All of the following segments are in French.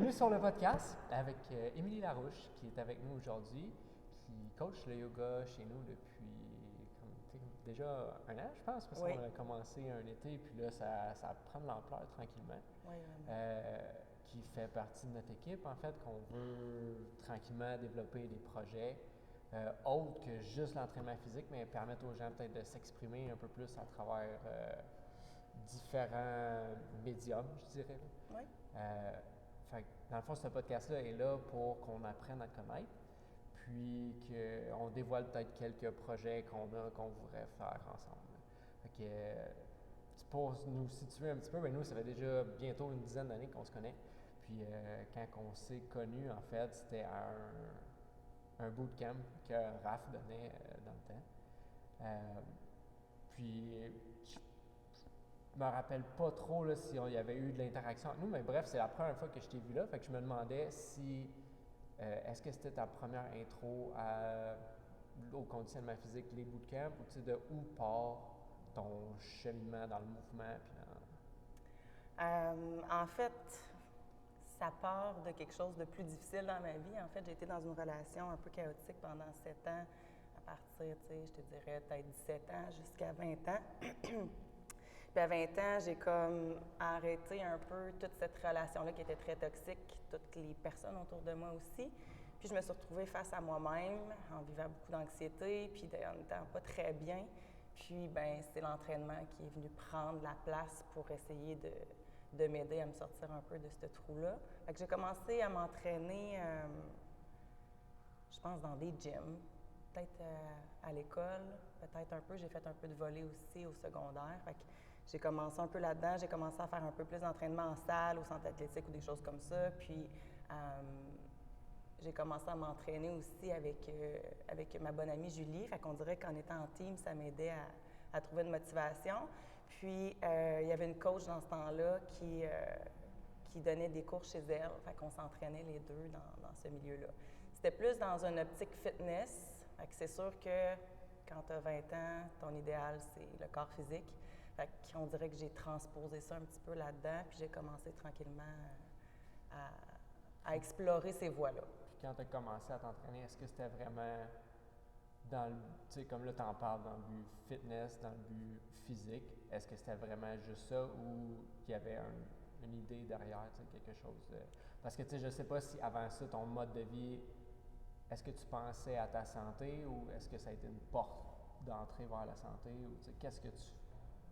Bienvenue sur le podcast avec Émilie Larouche qui est avec nous aujourd'hui, qui coach le yoga chez nous depuis déjà un an, je pense, parce qu'on a commencé un été, puis là, ça prend de l'ampleur tranquillement. Oui, vraiment. Qui fait partie de notre équipe, en fait, qu'on veut tranquillement développer des projets autres que juste l'entraînement physique, mais permettre aux gens peut-être de s'exprimer un peu plus à travers différents médiums, je dirais. Oui. Fait que, dans le fond, ce podcast-là est là pour qu'on apprenne à connaître, puis qu'on dévoile peut-être quelques projets qu'on voudrait faire ensemble. Fait que, pour nous situer un petit peu, bien, nous, ça fait déjà bientôt une dizaine d'années qu'on se connaît. Puis quand on s'est connus, en fait, c'était à un bootcamp que Raph donnait dans le temps. Puis je me rappelle pas trop là, si il y avait eu de l'interaction entre nous, mais bref, c'est la première fois que je t'ai vu là. Fait que je me demandais si est-ce que c'était ta première intro au conditionnement physique, les bootcamps, ou tu sais, de où part ton cheminement dans le mouvement? Puis En fait, ça part de quelque chose de plus difficile dans ma vie. En fait, j'ai été dans une relation un peu chaotique pendant 7 ans, à partir, tu sais, je te dirais peut-être 17 ans jusqu'à 20 ans. Puis à 20 ans, j'ai comme arrêté un peu toute cette relation-là qui était très toxique, toutes les personnes autour de moi aussi. Puis je me suis retrouvée face à moi-même, en vivant beaucoup d'anxiété, puis en étant pas très bien. Puis, ben c'est l'entraînement qui est venu prendre la place pour essayer de m'aider à me sortir un peu de ce trou-là. Fait que j'ai commencé à m'entraîner, je pense, dans des gyms, peut-être à l'école, peut-être un peu. J'ai fait un peu de volley aussi au secondaire. Fait que j'ai commencé un peu là-dedans. J'ai commencé à faire un peu plus d'entraînement en salle, au centre athlétique ou des choses comme ça. Puis j'ai commencé à m'entraîner aussi avec ma bonne amie Julie. Fait qu'on dirait qu'en étant en team, ça m'aidait à trouver une motivation. Puis il y avait une coach dans ce temps-là qui donnait des cours chez elle. Fait qu'on s'entraînait les deux dans ce milieu-là. C'était plus dans une optique fitness. Fait que c'est sûr que quand tu as 20 ans, ton idéal, c'est le corps physique. Fait qu'on dirait que j'ai transposé ça un petit peu là-dedans, puis j'ai commencé tranquillement à explorer ces voies-là. Puis quand tu as commencé à t'entraîner, est-ce que c'était vraiment dans le, tu sais, comme là, tu en parles dans le but fitness, dans le but physique, est-ce que c'était vraiment juste ça ou qu'il y avait une idée derrière, tu sais, quelque chose de... Parce que, tu sais, je sais pas si avant ça, ton mode de vie, est-ce que tu pensais à ta santé ou est-ce que ça a été une porte d'entrée vers la santé ou, tu sais, qu'est-ce que tu...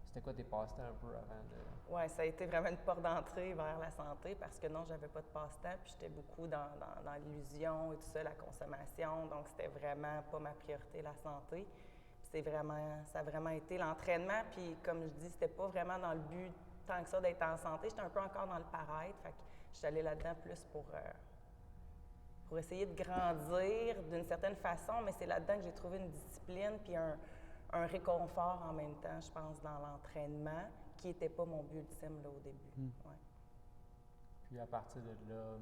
C'était quoi tes passe-temps un peu avant de... Oui, ça a été vraiment une porte d'entrée vers la santé parce que non, j'avais pas de passe-temps, puis j'étais beaucoup dans l'illusion et tout ça, la consommation, donc c'était vraiment pas ma priorité, la santé. Puis ça a vraiment été l'entraînement, puis comme je dis, c'était pas vraiment dans le but tant que ça d'être en santé, j'étais un peu encore dans le paraître, fait que j'étais allée là-dedans plus pour essayer de grandir d'une certaine façon, mais c'est là-dedans que j'ai trouvé une discipline puis un réconfort en même temps, je pense, dans l'entraînement, qui n'était pas mon but ultime là, au début. Ouais. Puis à partir de là,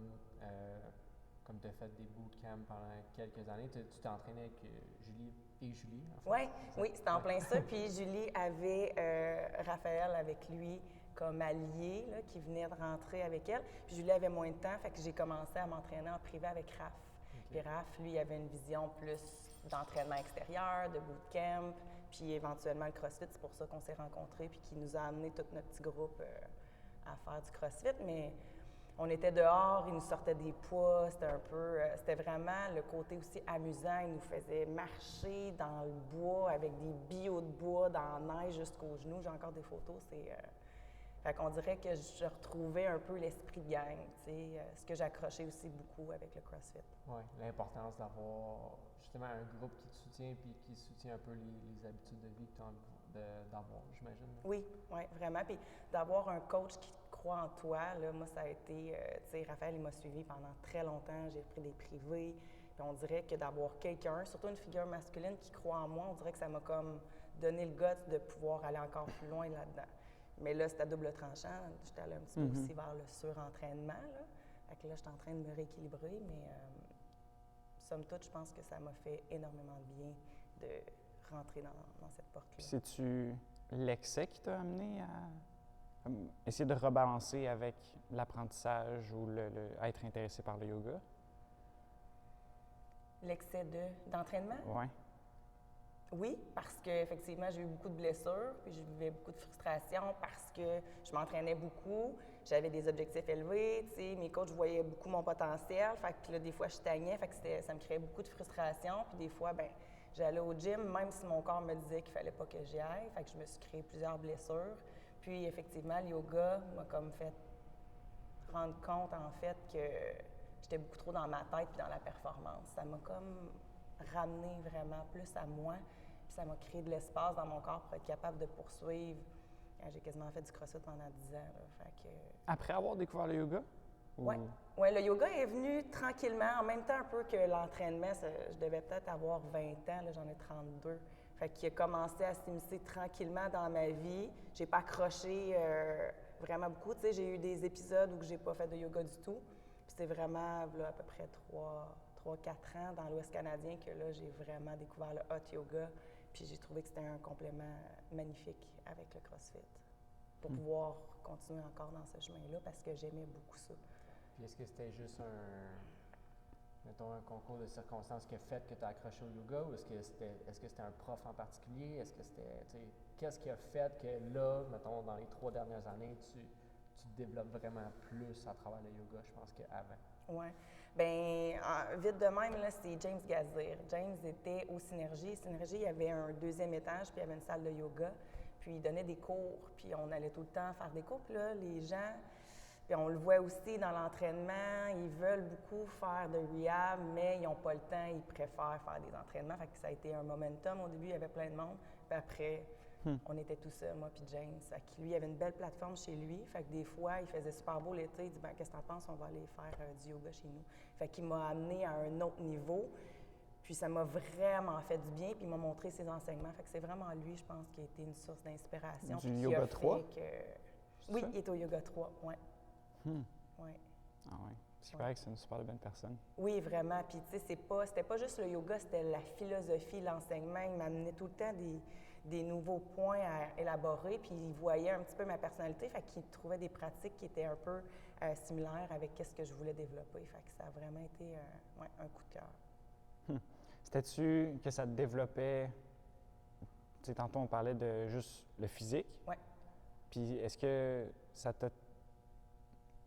comme tu as fait des bootcamps pendant quelques années, tu t'es entraîné avec Julie et Julie, en fait? Oui, c'était en plein ça. Puis Julie avait Raphaël avec lui comme allié, là, qui venait de rentrer avec elle. Puis Julie avait moins de temps, fait que j'ai commencé à m'entraîner en privé avec Raph. Okay. Puis Raph, lui, avait une vision plus d'entraînement extérieur, de bootcamp, puis éventuellement le CrossFit. C'est pour ça qu'on s'est rencontrés, puis qui nous a amené tout notre petit groupe à faire du CrossFit. Mais on était dehors, il nous sortait des poids, c'était vraiment le côté aussi amusant. Il nous faisait marcher dans le bois avec des billots de bois dans la neige jusqu'aux genoux. J'ai encore des photos, Fait qu'on dirait que je retrouvais un peu l'esprit de gang, tu sais, ce que j'accrochais aussi beaucoup avec le CrossFit. Oui, l'importance d'avoir justement un groupe qui te soutient puis qui soutient un peu les habitudes de vie que tu as envie d'avoir, j'imagine. Oui, vraiment. Puis d'avoir un coach qui croit en toi, là, moi, ça a été, tu sais, Raphaël, il m'a suivi pendant très longtemps, j'ai pris des privés, puis on dirait que d'avoir quelqu'un, surtout une figure masculine qui croit en moi, on dirait que ça m'a comme donné le guts de pouvoir aller encore plus loin là-dedans. Mais là, c'était à double tranchant. J'étais allée un petit peu aussi vers le surentraînement. Là. Fait que là, j'étais en train de me rééquilibrer, mais somme toute, je pense que ça m'a fait énormément de bien de rentrer dans cette porte-là. C'est-tu l'excès qui t'a amené essayer de rebalancer avec l'apprentissage ou être intéressé par le yoga? L'excès d'entraînement? Oui. Oui, parce qu'effectivement, j'ai eu beaucoup de blessures, puis je vivais beaucoup de frustration parce que je m'entraînais beaucoup, j'avais des objectifs élevés, tu sais, mes coachs voyaient beaucoup mon potentiel, fait que là, des fois, je stagnais, fait que ça me créait beaucoup de frustration, puis des fois, ben j'allais au gym, même si mon corps me disait qu'il fallait pas que j'y aille, fait que je me suis créé plusieurs blessures. Puis, effectivement, le yoga m'a comme fait rendre compte, en fait, que j'étais beaucoup trop dans ma tête puis dans la performance. Ça m'a comme ramené vraiment plus à moi, puis ça m'a créé de l'espace dans mon corps pour être capable de poursuivre. J'ai quasiment fait du crossfit pendant 10 ans. Là, fait que... Après avoir découvert le yoga? Oui. Ouais, le yoga est venu tranquillement, en même temps un peu que l'entraînement. Je devais peut-être avoir 20 ans, là, j'en ai 32. Fait qu'il a commencé à s'immiscer tranquillement dans ma vie. J'ai pas accroché vraiment beaucoup. Tu sais, j'ai eu des épisodes où j'ai pas fait de yoga du tout. Puis c'est vraiment là, à peu près 3-4 ans dans l'Ouest canadien que là, j'ai vraiment découvert le hot yoga. Puis j'ai trouvé que c'était un complément magnifique avec le CrossFit pour pouvoir continuer encore dans ce chemin-là parce que j'aimais beaucoup ça. Puis est-ce que c'était juste mettons, un concours de circonstances qui a fait que tu as accroché au yoga ou est-ce que c'était un prof en particulier? Est-ce que c'était, tu sais, qu'est-ce qui a fait que là, mettons, dans les 3 dernières années, tu te développes vraiment plus à travers le yoga, je pense, qu'avant? Oui. Bien, vite de même, là, c'est James Gazir. James était au Synergie. Synergie, il y avait un 2e étage, puis il y avait une salle de yoga. Puis il donnait des cours, puis on allait tout le temps faire des cours. Puis là, les gens, puis on le voit aussi dans l'entraînement, ils veulent beaucoup faire de rehab, mais ils n'ont pas le temps, ils préfèrent faire des entraînements. Fait que ça a été un momentum. Au début, il y avait plein de monde. Puis après, on était tout seuls, moi puis James. Fait que lui, il avait une belle plateforme chez lui. Fait que des fois, il faisait super beau l'été. Il dit, ben qu'est-ce que t'en penses? On va aller faire du yoga chez nous. Fait qu'il m'a amené à un autre niveau. Puis ça m'a vraiment fait du bien, puis il m'a montré ses enseignements. Fait que c'est vraiment lui, je pense, qui a été une source d'inspiration. Du yoga 3? Oui, il est au yoga 3, oui. Ouais. Ah oui. C'est vrai que c'est une super bonne personne. Oui, vraiment. Puis tu sais, c'était pas juste le yoga, c'était la philosophie, l'enseignement. Il m'amenait tout le temps des nouveaux points à élaborer, puis il voyait un petit peu ma personnalité, fait qu'il trouvait des pratiques qui étaient un peu similaires avec ce que je voulais développer. Fait que ça a vraiment été un coup de cœur. C'était-tu que ça te développait, tu sais, tantôt on parlait de juste le physique. Oui. Puis est-ce que ça t'a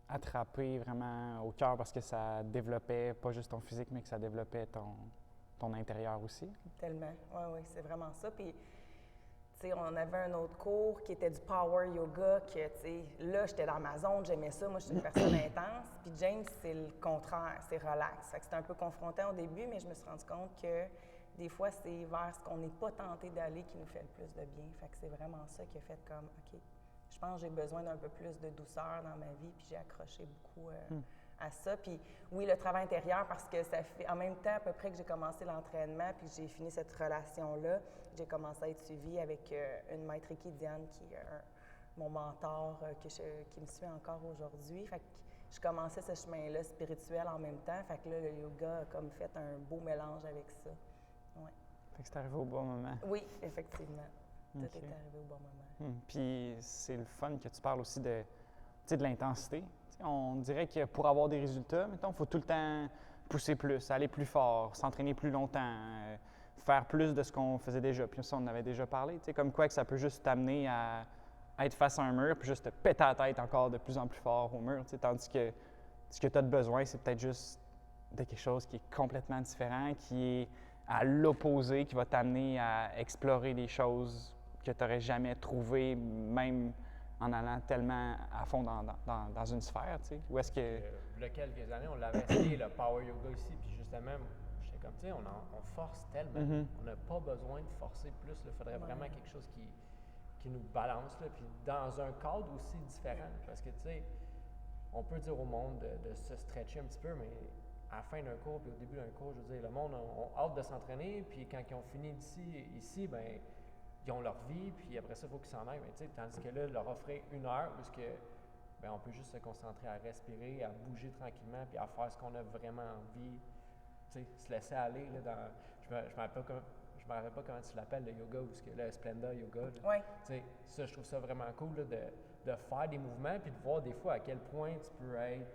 attrapé vraiment au cœur parce que ça développait pas juste ton physique, mais que ça développait ton intérieur aussi? Tellement. Oui, c'est vraiment ça. Puis, tu sais, on avait un autre cours qui était du power yoga, que, tu sais, là, j'étais dans ma zone, j'aimais ça. Moi, je suis une personne intense. Puis James, c'est le contraire, c'est relax. Fait que c'était un peu confrontant au début, mais je me suis rendu compte que des fois, c'est vers ce qu'on n'est pas tenté d'aller qui nous fait le plus de bien. Fait que c'est vraiment ça qui a fait comme, OK, je pense que j'ai besoin d'un peu plus de douceur dans ma vie, puis j'ai accroché beaucoup à ça. Puis oui, le travail intérieur, parce que ça fait en même temps à peu près que j'ai commencé l'entraînement, puis j'ai fini cette relation-là, j'ai commencé à être suivie avec une maître Reiki, Diane, qui est mon mentor, qui me suit encore aujourd'hui. Fait que je commençais ce chemin-là spirituel en même temps. Fait que là, le yoga a comme fait un beau mélange avec ça. Ouais. Fait que c'est arrivé au bon moment. Oui, effectivement. Tout est arrivé au bon moment. Puis c'est le fun que tu parles aussi de l'intensité. T'sais, on dirait que pour avoir des résultats, mettons, il faut tout le temps pousser plus, aller plus fort, s'entraîner plus longtemps, faire plus de ce qu'on faisait déjà. Puis ça, on en avait déjà parlé. Comme quoi que ça peut juste t'amener à être face à un mur puis juste te péter la tête encore de plus en plus fort au mur. Tandis que ce que tu as de besoin, c'est peut-être juste de quelque chose qui est complètement différent, qui est à l'opposé, qui va t'amener à explorer des choses que tu n'aurais jamais trouvées, même en allant tellement à fond dans une sphère, tu sais. Ou est-ce que... Il y a quelques années, on l'avait essayé, le power yoga ici, puis justement, j'étais comme, tu sais, on force tellement. On n'a pas besoin de forcer plus. Il faudrait vraiment quelque chose qui nous balance, là, puis dans un cadre aussi différent. Parce que, tu sais, on peut dire au monde de se stretcher un petit peu, mais à la fin d'un cours, puis au début d'un cours, je veux dire, le monde a hâte de s'entraîner, puis quand ils ont fini ici, ben ils ont leur vie, puis après ça, il faut qu'ils s'en aillent. Mais, tandis que là, leur offrir 1 heure, parce que ben, on peut juste se concentrer à respirer, à bouger tranquillement, puis à faire ce qu'on a vraiment envie. Se laisser aller. Là, je me rappelle pas comment tu l'appelles, le yoga, ou le Splenda yoga. Oui. Ça, je trouve ça vraiment cool là, de faire des mouvements, puis de voir des fois à quel point tu peux être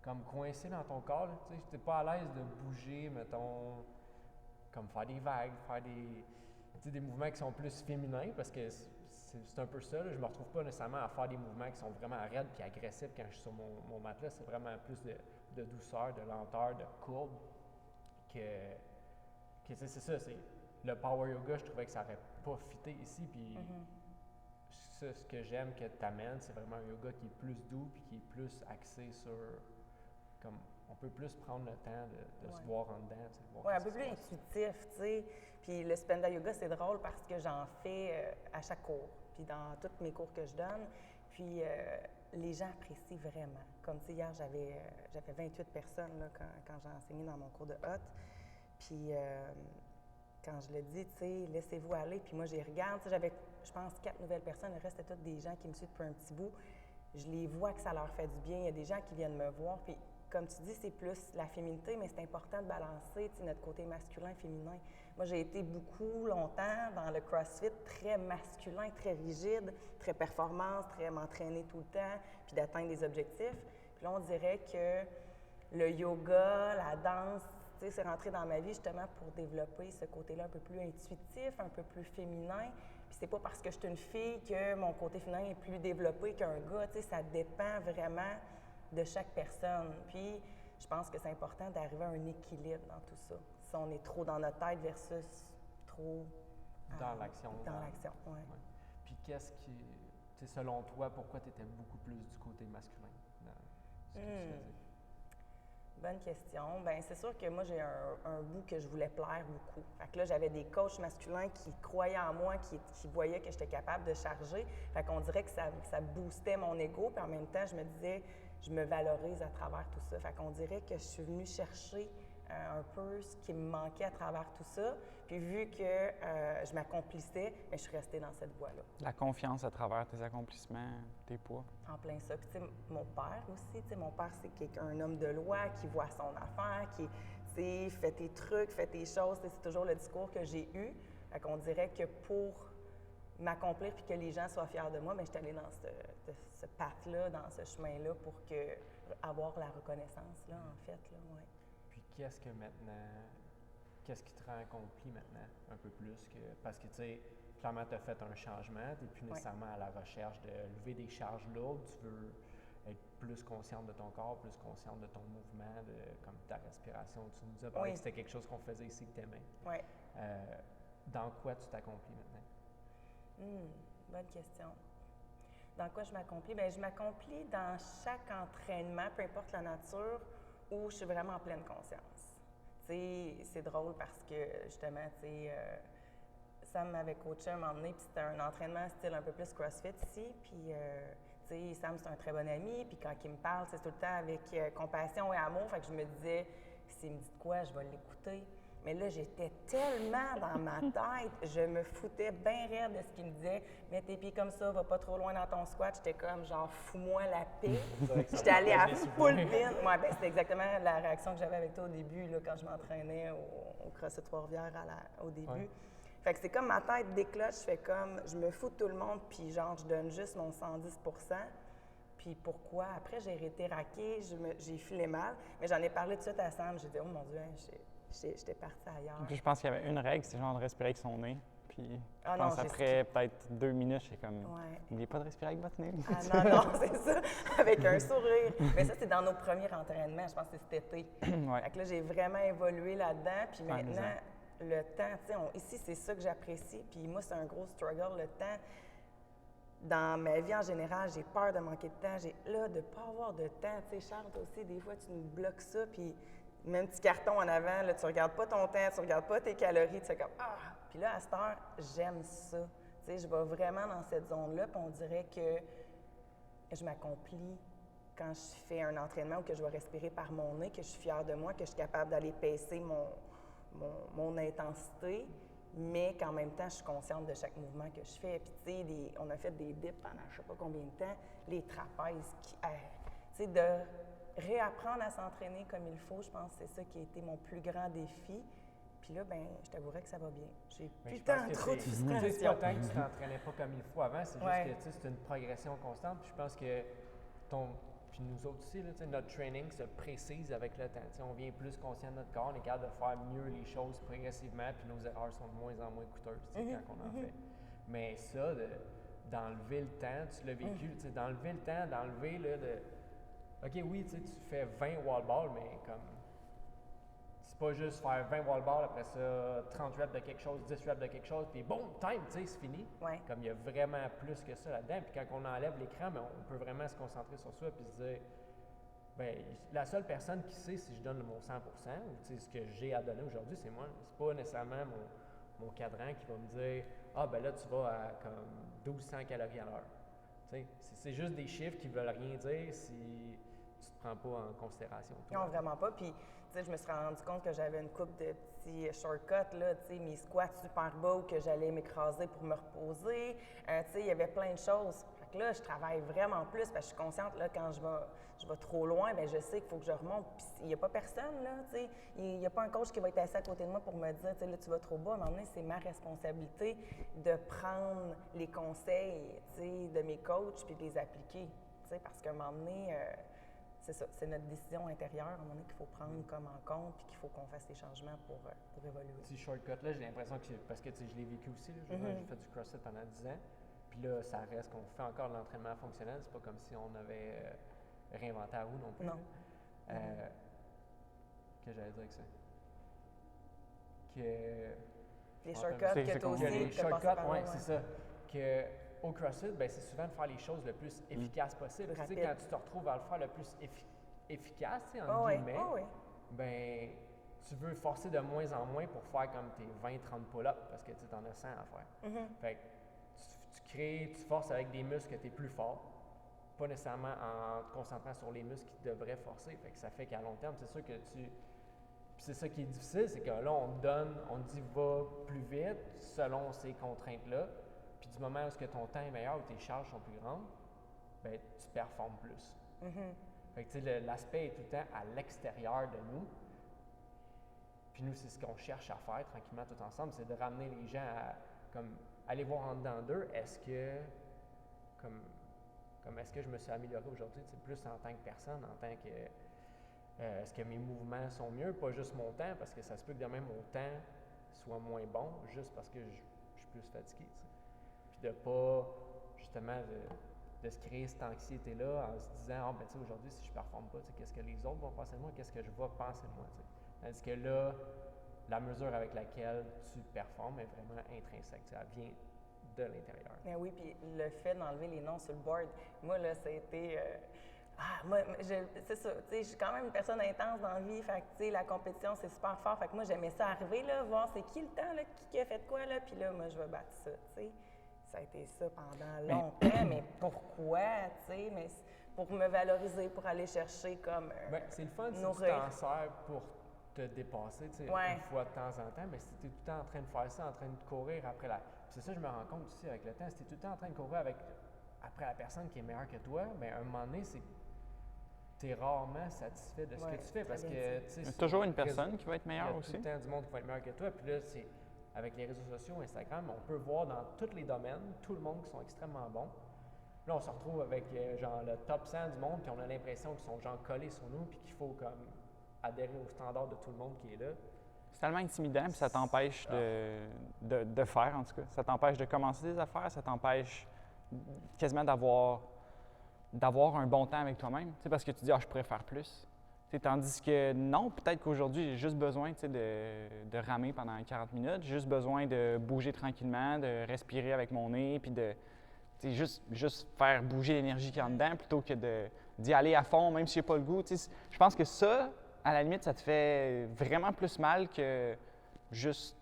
comme coincé dans ton corps. Tu sais, t'es pas à l'aise de bouger, mettons, comme faire des vagues, faire des mouvements qui sont plus féminins, parce que c'est un peu ça. Là. Je me retrouve pas nécessairement à faire des mouvements qui sont vraiment raides puis agressifs quand je suis sur mon matelas. C'est vraiment plus de douceur, de lenteur, de courbe que tu sais, c'est ça. C'est le power yoga, je trouvais que ça n'aurait pas fité ici. Puis ça, ce que j'aime que tu amènes, c'est vraiment un yoga qui est plus doux puis qui est plus axé sur comme on peut plus prendre le temps de se voir en dedans. Oui, un peu plus intuitif, tu sais. Puis le Spanda Yoga, c'est drôle parce que j'en fais à chaque cours, puis dans tous mes cours que je donne. Puis les gens apprécient vraiment. Comme, tu sais, hier, j'avais 28 personnes là, quand j'ai enseigné dans mon cours de hot. Puis quand je le dis, tu sais, laissez-vous aller. Puis moi, j'y regarde. J'avais, je pense, 4 nouvelles personnes. Le reste, c'était tous des gens qui me suivent depuis un petit bout. Je les vois que ça leur fait du bien. Il y a des gens qui viennent me voir. Puis comme tu dis, c'est plus la féminité, mais c'est important de balancer notre côté masculin, féminin. Moi, j'ai été beaucoup longtemps dans le CrossFit très masculin, très rigide, très performance, très m'entraîner tout le temps, puis d'atteindre des objectifs. Puis là, on dirait que le yoga, la danse, c'est rentré dans ma vie justement pour développer ce côté-là un peu plus intuitif, un peu plus féminin. Puis c'est pas parce que je suis une fille que mon côté féminin est plus développé qu'un gars, ça dépend vraiment de chaque personne. Puis, je pense que c'est important d'arriver à un équilibre dans tout ça. Si on est trop dans notre tête versus trop... dans l'action. Dans l'action, oui. Ouais. Puis qu'est-ce qui... Tu sais, selon toi, pourquoi tu étais beaucoup plus du côté masculin dans ce que tu faisais? Bonne question. Bien, c'est sûr que moi, j'ai un bout que je voulais plaire beaucoup. Fait que là, j'avais des coachs masculins qui croyaient en moi, qui voyaient que j'étais capable de charger. Fait qu'on dirait que ça boostait mon ego, puis en même temps, je me disais... je me valorise à travers tout ça. Fait qu'on dirait que je suis venue chercher un peu ce qui me manquait à travers tout ça. Puis vu que je m'accomplissais, bien, je suis restée dans cette voie-là. La confiance à travers tes accomplissements, tes poids. En plein ça. Puis tu sais, mon père aussi, tu sais, mon père, c'est un homme de loi qui voit son affaire, qui, tu sais, fait tes trucs, fait tes choses. C'est toujours le discours que j'ai eu. Fait qu'on dirait que pour m'accomplir puis que les gens soient fiers de moi, bien, je suis allée dans ce path-là, dans ce chemin-là pour avoir la reconnaissance, là, en fait, là, ouais. Puis qu'est-ce qui te rend accompli maintenant, un peu plus que... Parce que, tu sais, clairement, tu as fait un changement, tu n'es plus nécessairement à la recherche de lever des charges lourdes, tu veux être plus consciente de ton corps, plus consciente de ton mouvement, comme ta respiration. Tu nous as parlé que c'était quelque chose qu'on faisait ici que tu aimais. Oui. Dans quoi tu t'accomplis maintenant? Bonne question. Dans quoi je m'accomplis? Bien, je m'accomplis dans chaque entraînement, peu importe la nature, où je suis vraiment en pleine conscience. Tu sais, c'est drôle parce que, justement, tu sais, Sam m'avait coaché un moment donné, puis c'était un entraînement style un peu plus CrossFit ici, puis, tu sais, Sam, c'est un très bon ami, puis quand il me parle, c'est tout le temps avec compassion et amour, fait que je me disais, s'il me dit de quoi, je vais l'écouter. Mais là, j'étais tellement dans ma tête, je me foutais bien raide de ce qu'il me disait. Mets tes pieds comme ça, va pas trop loin dans ton squat. J'étais comme, genre, fous-moi la paix. J'étais allée à full pin. Ouais, ben, c'était exactement la réaction que j'avais avec toi au début, là, quand je m'entraînais au CrossFit Trois-Rivières au début. Ouais. Fait que c'est comme ma tête décloche, je fais comme, je me fous de tout le monde, puis genre, je donne juste mon 110 %. Puis pourquoi? Après, j'ai été raquée, j'ai filé mal. Mais j'en ai parlé tout de suite à Sam. J'ai dit, oh mon Dieu, j'étais partie ailleurs. Puis je pense qu'il y avait une règle, c'est genre de respirer avec son nez. Puis je non, pense après peut-être 2 minutes, j'étais comme, n'oubliez pas de respirer avec votre nez. Non, c'est ça, avec un sourire. Mais ça, c'est dans nos premiers entraînements, je pense que c'est cet été. Fait que là, j'ai vraiment évolué là-dedans. Puis maintenant, le temps, tu sais, ici, c'est ça que j'apprécie. Puis moi, c'est un gros struggle, le temps. Dans ma vie en général, j'ai peur de manquer de temps. Là, de ne pas avoir de temps. Tu sais, Charles, toi aussi, des fois, tu nous bloques ça. Puis même un petit carton en avant, là, tu ne regardes pas ton temps, tu ne regardes pas tes calories, tu fais comme « Ah! » Puis là, à cette heure, j'aime ça. Tu sais, je vais vraiment dans cette zone-là, puis on dirait que je m'accomplis quand je fais un entraînement ou que je vais respirer par mon nez, que je suis fière de moi, que je suis capable d'aller pacer mon intensité, mais qu'en même temps, je suis consciente de chaque mouvement que je fais. Puis tu sais, on a fait des dips pendant je ne sais pas combien de temps, les trapèzes, tu sais, de réapprendre à s'entraîner comme il faut, je pense que c'est ça qui a été mon plus grand défi. Puis là, ben, je t'avouerais que ça va bien. J'ai Mais plus je pense tant que trop de c'est pas frustration. tant que tu t'entraînais pas comme il faut avant, c'est Ouais. juste que tu sais, c'est une progression constante. Puis je pense que puis nous autres aussi, là, tu sais, notre training se précise avec le temps. Tu sais, on devient plus conscient de notre corps, on est capable de faire mieux les choses progressivement, puis nos erreurs sont de moins en moins coûteuses tu sais, quand on en fait. Mais ça, d'enlever le temps, tu l'as vécu, tu sais, d'enlever le temps, d'enlever là, OK, oui, tu sais, tu fais 20 wall balls, mais comme c'est pas juste faire 20 wall balls, après ça, 30 reps de quelque chose, 10 reps de quelque chose, puis boum, time, tu sais, c'est fini. Ouais. Comme il y a vraiment plus que ça là-dedans. Puis quand on enlève l'écran, ben, on peut vraiment se concentrer sur soi puis se dire, ben, la seule personne qui sait si je donne mon 100% ou tu sais, ce que j'ai à donner aujourd'hui, c'est moi. C'est pas nécessairement mon cadran qui va me dire, ah, ben là, tu vas à comme 1200 calories à l'heure. Tu sais, c'est juste des chiffres qui veulent rien dire si tu te prends pas en considération. Toi. Non, vraiment pas. Puis, tu sais, je me suis rendu compte que j'avais une coupe de petits shortcuts, là, tu sais, mes squats super bas ou que j'allais m'écraser pour me reposer. Tu sais, il y avait plein de choses. Fait que là, je travaille vraiment plus parce que je suis consciente, là, quand je vais trop loin, bien, je sais qu'il faut que je remonte. Puis, il n'y a pas personne, là, tu sais. Il n'y a pas un coach qui va être assis à côté de moi pour me dire, tu sais, là, tu vas trop bas. À un moment donné, c'est ma responsabilité de prendre les conseils, tu sais, de mes coachs puis de les appliquer, tu sais, parce qu'à un moment donné, c'est ça, c'est notre décision intérieure, à un moment donné, qu'il faut prendre comme en compte puis qu'il faut qu'on fasse les changements pour évoluer. Petit shortcut-là, j'ai l'impression que, parce que tu sais, je l'ai vécu aussi, là, j'ai fait du CrossFit pendant 10 ans, puis là, ça reste qu'on fait encore de l'entraînement fonctionnel, c'est pas comme si on avait réinventé la roue non plus. Non. Que j'allais dire avec ça? Que... Les c'est shortcuts que qu'on toi dit. aussi, les t'as passé shortcuts, par là, oui, c'est ça. Que au CrossFit, ben, c'est souvent de faire les choses le plus efficace possible. Tu sais, Rapide. quand tu te retrouves à le faire le plus efficace, tu sais, Ah entre oui, guillemets, ah oui. ben, tu veux forcer de moins en moins pour faire comme tes 20-30 pull-ups parce que tu en as 100 à faire. Fait que tu forces avec des muscles que tu es plus fort, pas nécessairement en te concentrant sur les muscles qui te devraient forcer. Fait que ça fait qu'à long terme, c'est sûr que Puis c'est ça qui est difficile, c'est que là, on te dit va plus vite selon ces contraintes-là. Puis du moment où est-ce que ton temps est meilleur ou tes charges sont plus grandes, ben tu performes plus. Fait que tu sais, l'aspect est tout le temps à l'extérieur de nous. Puis nous, c'est ce qu'on cherche à faire tranquillement tout ensemble, c'est de ramener les gens à comme aller voir en dedans d'eux, est-ce que est-ce que je me suis amélioré aujourd'hui, plus en tant que personne, en tant que est-ce que mes mouvements sont mieux, pas juste mon temps, parce que ça se peut que demain mon temps soit moins bon, juste parce que je suis plus fatigué. T'sais. Puis de pas justement de se créer cette anxiété-là en se disant ah, ben tu sais, aujourd'hui, si je ne performe pas, qu'est-ce que les autres vont penser de moi, qu'est-ce que je vais penser de moi. T'sais. Tandis que là, la mesure avec laquelle tu performes est vraiment intrinsèque. Elle vient de l'intérieur. Ben oui, puis le fait d'enlever les noms sur le board, moi, là, ça a été. Moi, c'est ça, tu sais, je suis quand même une personne intense dans la vie, fait que, tu sais, la compétition, c'est super fort. Fait que moi, j'aimais ça arriver, là, voir c'est qui le temps, là, qui a fait quoi, là, puis là, moi, je vais battre ça, tu sais. Ça a été ça pendant longtemps, mais pourquoi, tu sais, mais pour me valoriser, pour aller chercher comme ben, c'est le fun si tu nourrir. t'en sers pour te dépasser, tu sais, une fois de temps en temps, mais si tu es tout le temps en train de faire ça, en train de courir après la... C'est ça, je me rends compte aussi avec le temps, si tu es tout le temps en train de courir après la personne qui est meilleure que toi, bien, à un moment donné, tu es rarement satisfait de ce que tu fais parce que, tu sais... Il y a toujours une personne qui va être meilleure aussi. Il y a tout le temps du monde qui va être meilleur que toi, puis là, avec les réseaux sociaux, Instagram, on peut voir dans tous les domaines, tout le monde qui sont extrêmement bons. Là, on se retrouve avec genre le top 100 du monde, puis on a l'impression qu'ils sont genre collés sur nous, puis qu'il faut comme adhérer au standard de tout le monde qui est là. C'est tellement intimidant, puis ça t'empêche de faire, en tout cas. Ça t'empêche de commencer des affaires, ça t'empêche quasiment d'avoir un bon temps avec toi-même, tu sais, parce que tu dis « Ah, je pourrais faire plus ». Tandis que non, peut-être qu'aujourd'hui, j'ai juste besoin de ramer pendant 40 minutes, j'ai juste besoin de bouger tranquillement, de respirer avec mon nez, puis de juste faire bouger l'énergie qu'il y a en dedans plutôt que d'y aller à fond, même si j'ai pas le goût. Je pense que ça, à la limite, ça te fait vraiment plus mal que juste,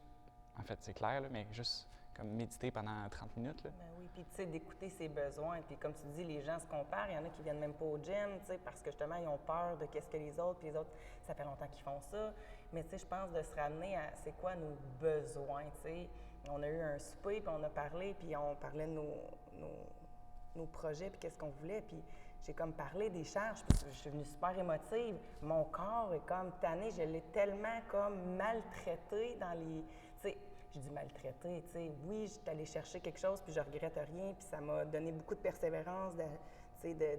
en fait, c'est clair, là, mais juste comme méditer pendant 30 minutes. Là. Ben oui, puis tu sais, d'écouter ses besoins. Puis comme tu dis, les gens se comparent. Il y en a qui viennent même pas au gym, tu sais, parce que justement, ils ont peur de qu'est-ce que les autres, puis les autres, ça fait longtemps qu'ils font ça. Mais tu sais, je pense de se ramener à c'est quoi nos besoins, tu sais. On a eu un souper, puis on a parlé, puis on parlait de nos projets, puis qu'est-ce qu'on voulait. Puis j'ai comme parlé des charges, puis je suis venue super émotive. Mon corps est comme tanné, je l'ai tellement comme maltraité dans les... Tu sais, je dis maltraité, tu sais, oui, j'étais allée chercher quelque chose, puis je regrette rien, puis ça m'a donné beaucoup de persévérance,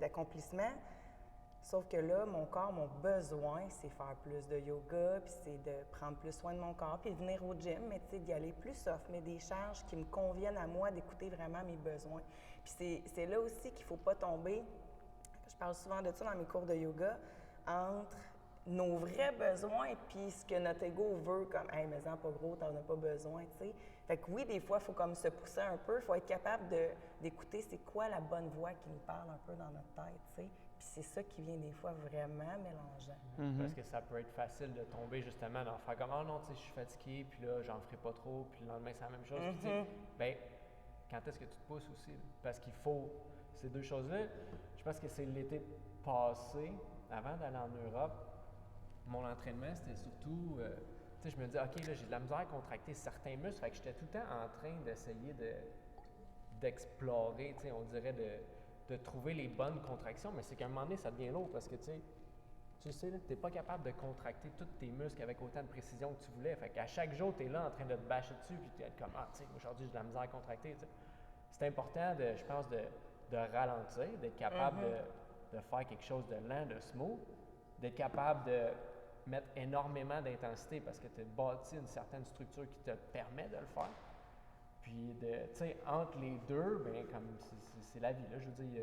d'accomplissement. Sauf que là, mon corps, mon besoin, c'est faire plus de yoga, puis c'est de prendre plus soin de mon corps, puis de venir au gym, mais tu sais, d'y aller plus soft, mais des charges qui me conviennent à moi, d'écouter vraiment mes besoins. Puis c'est là aussi qu'il ne faut pas tomber, je parle souvent de ça dans mes cours de yoga, entre nos vrais besoins puis ce que notre ego veut, comme « Hey, mais en pas gros, t'en as pas besoin », tu sais. Fait que oui, des fois, il faut comme se pousser un peu, il faut être capable d'écouter c'est quoi la bonne voix qui nous parle un peu dans notre tête, tu sais. Puis c'est ça qui vient des fois vraiment mélangeant. Parce que ça peut être facile de tomber justement dans faire comme « Ah non, tu sais, je suis fatigué, puis là, j'en ferai pas trop, puis le lendemain, c'est la même chose. Puis, tu sais, ben, quand est-ce que tu te pousses aussi? Parce qu'il faut ces deux choses-là. Je pense que c'est l'été passé, avant d'aller en Europe, mon entraînement, c'était surtout, tu sais, je me disais, OK, là, j'ai de la misère à contracter certains muscles, fait que j'étais tout le temps en train d'essayer d'explorer, tu sais, on dirait de trouver les bonnes contractions, mais c'est qu'à un moment donné, ça devient lourd parce que, tu sais, tu n'es pas capable de contracter tous tes muscles avec autant de précision que tu voulais. Fait qu'à chaque jour, tu es là en train de te bâcher dessus, puis tu es comme, ah, tu sais, aujourd'hui, j'ai de la misère à contracter, tu sais. C'est important, je pense, de ralentir, d'être capable de faire quelque chose de lent, de smooth, d'être capable de mettre énormément d'intensité parce que tu as bâti une certaine structure qui te permet de le faire. Puis, tu sais, entre les deux, bien, comme c'est la vie, là, je veux dire,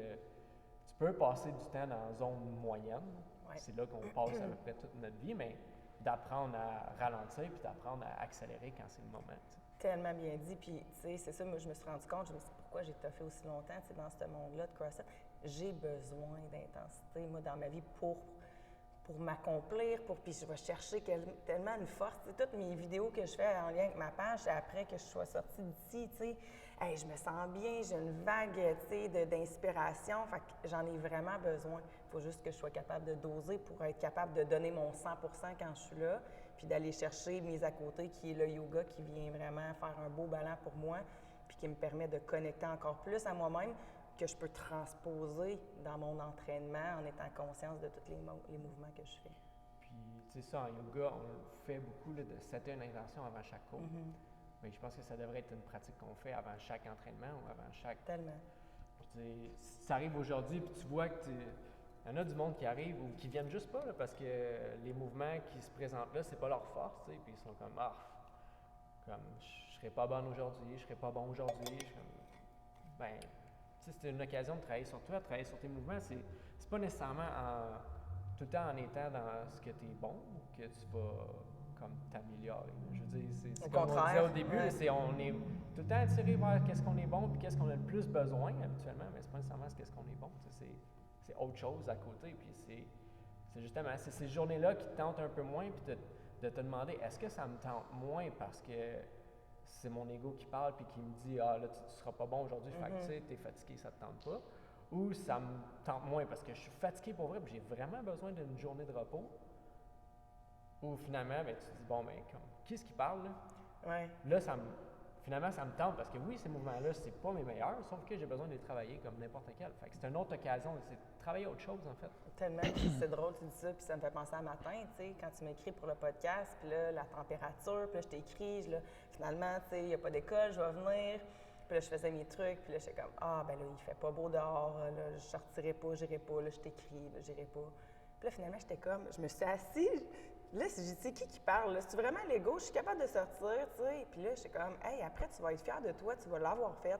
tu peux passer du temps dans la zone moyenne. Ouais. C'est là qu'on passe à peu près toute notre vie, mais d'apprendre à ralentir puis d'apprendre à accélérer quand c'est le moment. T'sais. Tellement bien dit. Puis, tu sais, c'est ça, moi, je me suis rendu compte, je me suis dit, pourquoi j'ai toffé aussi longtemps, tu sais, dans ce monde-là de CrossFit. J'ai besoin d'intensité, moi, dans ma vie, pour m'accomplir, puis je vais chercher tellement une force. Tu sais, toutes mes vidéos que je fais en lien avec ma page, c'est après que je sois sortie d'ici, tu sais, hey, je me sens bien, j'ai une vague, tu sais, d'inspiration, fait que j'en ai vraiment besoin. Il faut juste que je sois capable de doser pour être capable de donner mon 100% quand je suis là, puis d'aller chercher mes à côté, qui est le yoga, qui vient vraiment faire un beau ballon pour moi, puis qui me permet de connecter encore plus à moi-même, que je peux transposer dans mon entraînement en étant conscience de tous les mouvements que je fais. Puis, tu sais, ça, en yoga, on fait beaucoup là, de setter une intention avant chaque cours. Mais je pense que ça devrait être une pratique qu'on fait avant chaque entraînement ou avant chaque... Tellement. Si ça arrive aujourd'hui, puis tu vois que il y en a du monde qui arrive ou qui viennent juste pas là, parce que les mouvements qui se présentent là, c'est pas leur force, tu sais, puis ils sont comme « Ah, comme, je serais pas bonne aujourd'hui, je serais pas bon aujourd'hui. » Ben, c'est une occasion de travailler sur toi, de travailler sur tes mouvements. C'est pas nécessairement tout le temps en étant dans ce que tu es bon que tu vas comme t'améliorer. Je veux dire, c'est comme on disait au début, on est tout le temps attiré vers qu'est-ce qu'on est bon puis qu'est-ce qu'on a le plus besoin habituellement, mais c'est pas nécessairement ce qu'est-ce qu'on est bon. C'est autre chose à côté. Puis c'est justement ces journées-là qui te tentent un peu moins puis de te demander est-ce que ça me tente moins parce que c'est mon ego qui parle puis qui me dit « Ah, là, tu seras pas bon aujourd'hui, fait que tu sais, t'es fatigué, ça te tente pas. » Ou ça me tente moins parce que je suis fatigué pour vrai puis j'ai vraiment besoin d'une journée de repos. Ou finalement, ben, tu te dis « Bon, ben, qui est-ce qui parle, là? » Ouais. Là, finalement, ça me tente parce que oui, ces mouvements-là, c'est pas mes meilleurs, sauf que j'ai besoin de les travailler comme n'importe quel. Fait que c'est une autre occasion, c'est de travailler autre chose, en fait. Tellement, c'est drôle, tu dis ça, puis ça me fait penser à matin, tu sais, quand tu m'écris pour le podcast, puis là, la température, puis là, je t'écris, là, finalement, tu sais, il n'y a pas d'école, je vais venir. Puis là, je faisais mes trucs, puis là, j'étais comme, ah, ben là, il fait pas beau dehors, là, je sortirai pas, j'irai pas, là, je t'écris, là, j'irai pas. Puis là, finalement, j'étais comme, je me suis assise, là, j'ai dit, c'est qui parle, là? C'est vraiment l'ego, je suis capable de sortir, tu sais. Puis là, j'étais comme, hey, après, tu vas être fière de toi, tu vas l'avoir fait.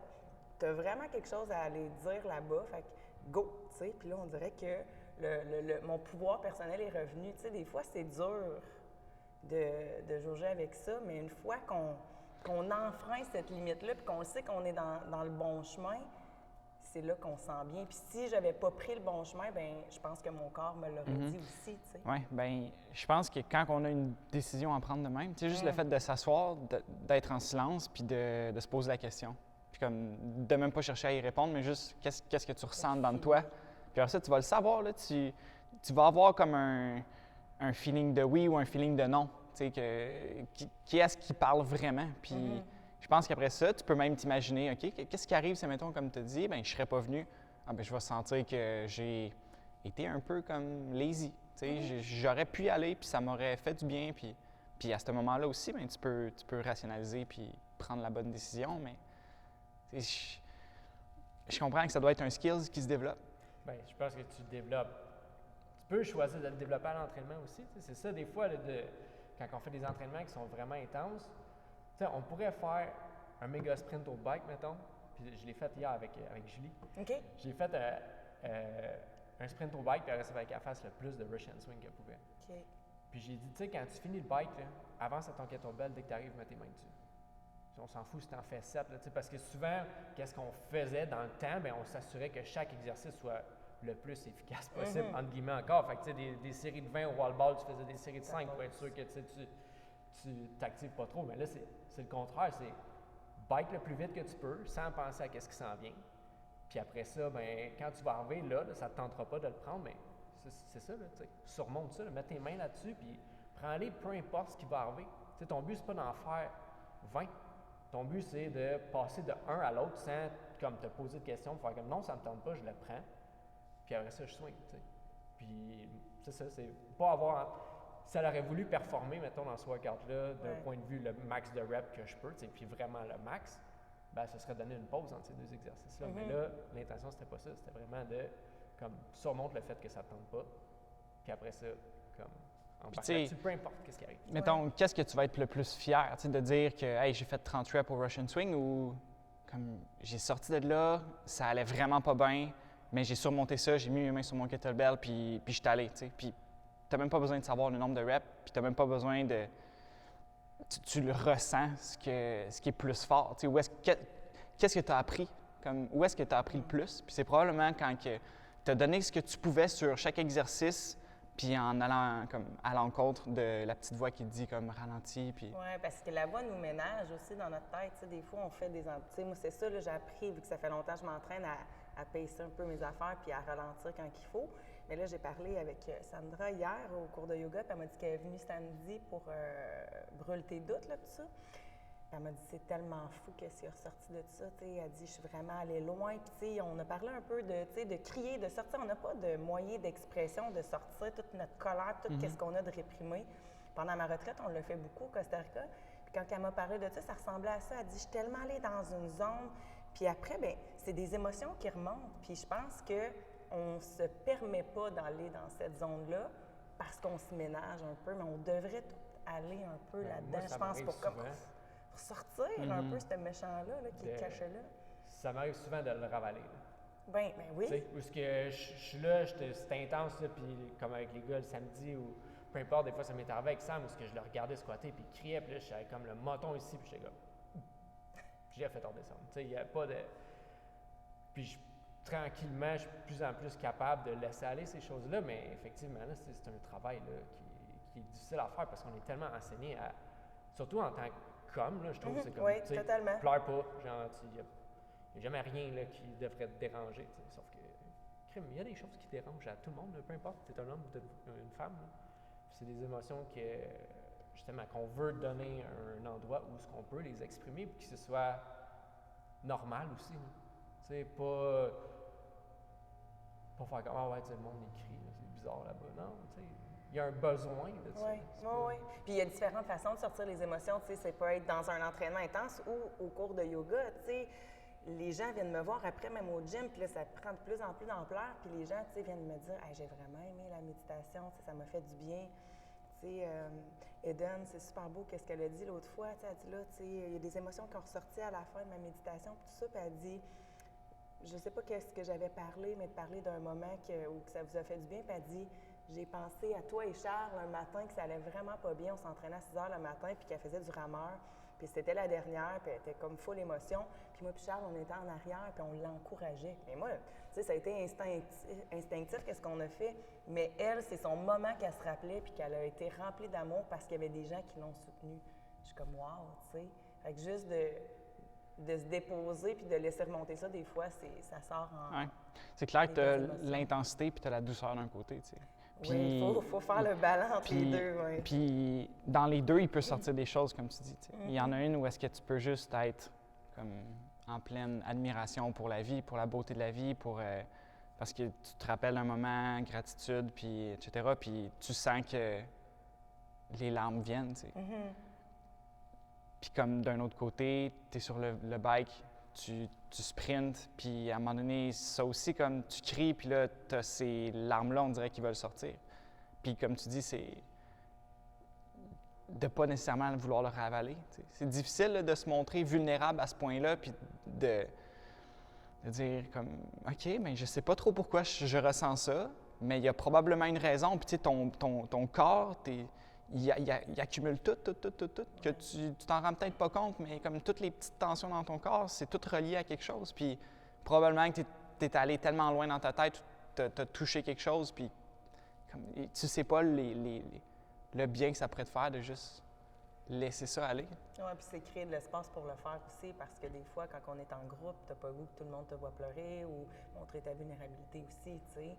Tu as vraiment quelque chose à aller dire là-bas, fait que go, tu sais. Puis là, on dirait que mon pouvoir personnel est revenu. Tu sais, des fois, c'est dur de jauger avec ça, mais une fois qu'on enfreint cette limite-là, puis qu'on sait qu'on est dans le bon chemin, c'est là qu'on se sent bien. Puis si j'avais pas pris le bon chemin, bien, je pense que mon corps me l'aurait dit aussi, tu sais. Oui, bien, je pense que quand on a une décision à prendre de même, tu sais, juste le fait de s'asseoir, d'être en silence, puis de se poser la question. Puis comme, de même pas chercher à y répondre, mais juste, qu'est-ce que tu ressens dans toi? Puis après ça, tu vas le savoir, là, tu vas avoir comme un feeling de oui ou un feeling de non. Tu sais, qui est-ce qui parle vraiment? Puis je pense qu'après ça, tu peux même t'imaginer, OK, qu'est-ce qui arrive si, mettons, comme tu as dit, bien, je ne serais pas venu je vais sentir que j'ai été un peu comme lazy. J'aurais pu y aller, puis ça m'aurait fait du bien. Puis à ce moment-là aussi, ben, tu peux rationaliser puis prendre la bonne décision. Mais je comprends que ça doit être un skill qui se développe. Bien, je pense que tu le développes. Tu peux choisir de le développer à l'entraînement aussi. C'est ça, des fois, quand on fait des entraînements qui sont vraiment intenses, on pourrait faire un méga sprint au bike, mettons. Puis je l'ai fait hier avec Julie. OK. J'ai fait un sprint au bike, puis après, ça fallait qu'elle fasse le plus de Russian swing qu'elle pouvait. OK. Puis j'ai dit, tu sais, quand tu finis le bike, là, avance à ton kettlebell, dès que tu arrives, mets tes mains dessus. On s'en fout si tu en fais 7, là, parce que souvent, qu'est-ce qu'on faisait dans le temps? Bien, on s'assurait que chaque exercice soit le plus efficace possible, entre guillemets encore. Fait que, tu sais, des séries de 20 au wall ball, tu faisais des séries de 5 pour être sûr que tu t'actives pas trop. Mais là, c'est le contraire. C'est bike le plus vite que tu peux, sans penser à ce qui s'en vient. Puis après ça, ben, quand tu vas arriver là, ça ne te tentera pas de le prendre, mais c'est ça, là, tu sais. Surmonte ça, là, mets tes mains là-dessus, puis prends-les, peu importe ce qui va arriver. Tu sais, ton but, c'est pas d'en faire 20. Ton but, c'est de passer de un à l'autre sans comme te poser de questions, faire comme non, ça ne me tente pas, je le prends. Puis après ça, je swing, tu sais. Puis c'est ça, c'est pas avoir. Si elle aurait voulu performer, mettons, dans ce workout-là, d'un point de vue le max de reps que je peux, tu sais, puis vraiment le max, ben ça serait donner une pause entre ces deux exercices-là. Mais là, l'intention, c'était pas ça. C'était vraiment de, comme, surmonte le fait que ça ne tente pas. Puis après ça, comme, peu importe ce qui arrive. Mettons, qu'est-ce que tu vas être le plus fier, de dire que hey, j'ai fait 30 reps au Russian Swing ou comme j'ai sorti de là, ça allait vraiment pas bien, mais j'ai surmonté ça, j'ai mis mes mains sur mon kettlebell, puis je suis allé, tu sais. Puis tu n'as même pas besoin de savoir le nombre de reps, puis tu n'as même pas besoin de. Tu le ressens, ce qui est plus fort. Tu sais, qu'est-ce que tu as appris? Où est-ce que tu as appris le plus? Puis c'est probablement quand tu as donné ce que tu pouvais sur chaque exercice, puis en allant comme, à l'encontre de la petite voix qui te dit comme ralentis. Puis... Oui, parce que la voix nous ménage aussi dans notre tête. T'sais, des fois, on fait des... Moi, c'est ça, là, j'ai appris, vu que ça fait longtemps que je m'entraîne à pacer un peu mes affaires puis à ralentir quand il faut. Mais là, j'ai parlé avec Sandra hier au cours de yoga, puis elle m'a dit qu'elle est venue samedi pour brûler tes doutes, là, tout ça. Puis elle m'a dit, c'est tellement fou qu'est-ce qui est ressorti de ça. T'sais. Elle dit, je suis vraiment allée loin. Puis, on a parlé un peu de crier, de sortir. On n'a pas de moyen d'expression, de sortir toute notre colère, tout ce qu'on a de réprimé. Pendant ma retraite, on l'a fait beaucoup au Costa Rica. Puis quand elle m'a parlé de ça, ça ressemblait à ça. Elle dit, je suis tellement allée dans une zone. Puis après, bien, c'est des émotions qui remontent. Puis je pense qu'on ne se permet pas d'aller dans cette zone-là parce qu'on se ménage un peu, mais on devrait tout aller un peu là-dedans, je pense, pour sortir un peu ce méchant-là qui est caché là. Ça m'arrive souvent de le ravaler. Ben oui. Tu sais, où est-ce que je suis là, c'était intense, là, puis comme avec les gars le samedi, ou peu importe, des fois ça m'est arrivé avec Sam, où est-ce que je le regardais squatter, puis il criait, puis là, j'avais comme le moton ici, puis j'étais comme... Puis j'ai fait redescendre. Tu sais, il n'y a pas de... Puis tranquillement, je suis de plus en plus capable de laisser aller ces choses-là, mais effectivement, là, c'est un travail là, qui est difficile à faire parce qu'on est tellement enseigné à... Surtout en tant qu'homme, là, je trouve que c'est comme... Oui, totalement. Pleure pas, genre, il n'y a jamais rien là, qui devrait te déranger, tu sais, sauf que... Il y a des choses qui dérangent à tout le monde, là, peu importe si tu es un homme ou tu es une femme. C'est des émotions que, justement, qu'on veut donner un endroit où ce qu'on peut les exprimer pour que ce soit normal aussi. Tu sais, pas faire comme « Ah ouais, le monde écrit, c'est bizarre là-bas. » Non, tu sais, il y a un besoin de ça. Oui. Puis il y a différentes façons de sortir les émotions. Tu sais, ça peut être dans un entraînement intense ou au cours de yoga, tu sais. Les gens viennent me voir après, même au gym, puis là, ça prend de plus en plus d'ampleur. Puis les gens, tu sais, viennent me dire hey, « J'ai vraiment aimé la méditation, ça m'a fait du bien. » Tu sais, Eden, c'est super beau qu'est-ce qu'elle a dit l'autre fois. Tu sais, elle dit là, tu sais, il y a des émotions qui ont ressorti à la fin de ma méditation, puis tout ça. Puis elle dit je sais pas qu'est-ce que j'avais parlé, mais de parler d'un moment où ça vous a fait du bien. Puis elle dit j'ai pensé à toi et Charles un matin que ça allait vraiment pas bien. On s'entraînait à 6 heures le matin, puis qu'elle faisait du rameur. Puis c'était la dernière, puis elle était comme full émotion. Puis moi puis Charles, on était en arrière, puis on l'encourageait. Mais moi, tu sais, ça a été instinctif qu'est-ce qu'on a fait. Mais elle, c'est son moment qu'elle se rappelait, puis qu'elle a été remplie d'amour parce qu'il y avait des gens qui l'ont soutenue. Je suis comme wow, tu sais. Fait que juste de se déposer puis de laisser remonter ça, des fois, ça sort en... Ouais. C'est clair que tu as l'intensité puis tu as la douceur d'un côté, tu sais. Puis, oui, il faut faire le balance entre les deux. Oui. Puis dans les deux, il peut sortir des choses, comme tu dis. Il y en a une où est-ce que tu peux juste être comme en pleine admiration pour la vie, pour la beauté de la vie, parce que tu te rappelles un moment, gratitude, puis etc. Puis tu sens que les larmes viennent, tu sais. Puis comme d'un autre côté, tu es sur le bike, tu sprintes, puis à un moment donné, ça aussi, comme tu cries, puis là, tu as ces larmes-là, on dirait qu'ils veulent sortir. Puis comme tu dis, c'est de pas nécessairement vouloir le ravaler. T'sais. C'est difficile là, de se montrer vulnérable à ce point-là, puis de dire comme, OK, mais je sais pas trop pourquoi je ressens ça, mais il y a probablement une raison, puis tu sais, ton corps, il accumule tout, que tu t'en rends peut-être pas compte, mais comme toutes les petites tensions dans ton corps, c'est tout relié à quelque chose, puis probablement que tu es allé tellement loin dans ta tête, tu as touché quelque chose, puis comme, tu sais pas le bien que ça pourrait te faire de juste laisser ça aller. Oui, puis c'est créer de l'espace pour le faire aussi, parce que des fois, quand on est en groupe, t'as pas le goût que tout le monde te voit pleurer ou montrer ta vulnérabilité aussi, tu sais.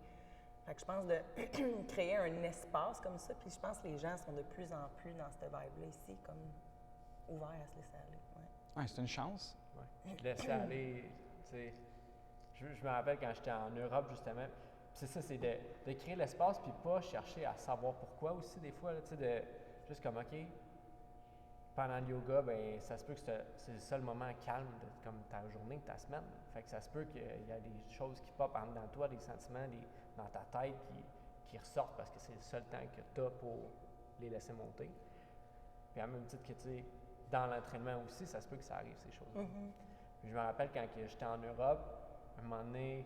Fait que je pense de créer un espace comme ça, puis je pense que les gens sont de plus en plus dans cette vibe-là ici, comme ouverts à se laisser aller. Ouais. Ouais, c'est une chance. Ouais. Laisser aller, tu sais. Je me rappelle quand j'étais en Europe, justement, c'est ça, c'est de créer l'espace, puis pas chercher à savoir pourquoi aussi, des fois, tu sais, de juste comme, OK, pendant le yoga, ben ça se peut que c'est le seul moment calme de comme ta journée, ta semaine. Fait que ça se peut qu'il y a des choses qui popent en dedans de toi, des sentiments dans ta tête qui ressortent parce que c'est le seul temps que tu as pour les laisser monter. Puis à même titre que, tu sais, dans l'entraînement aussi, ça se peut que ça arrive, ces choses-là. Puis je me rappelle quand j'étais en Europe, à un moment donné,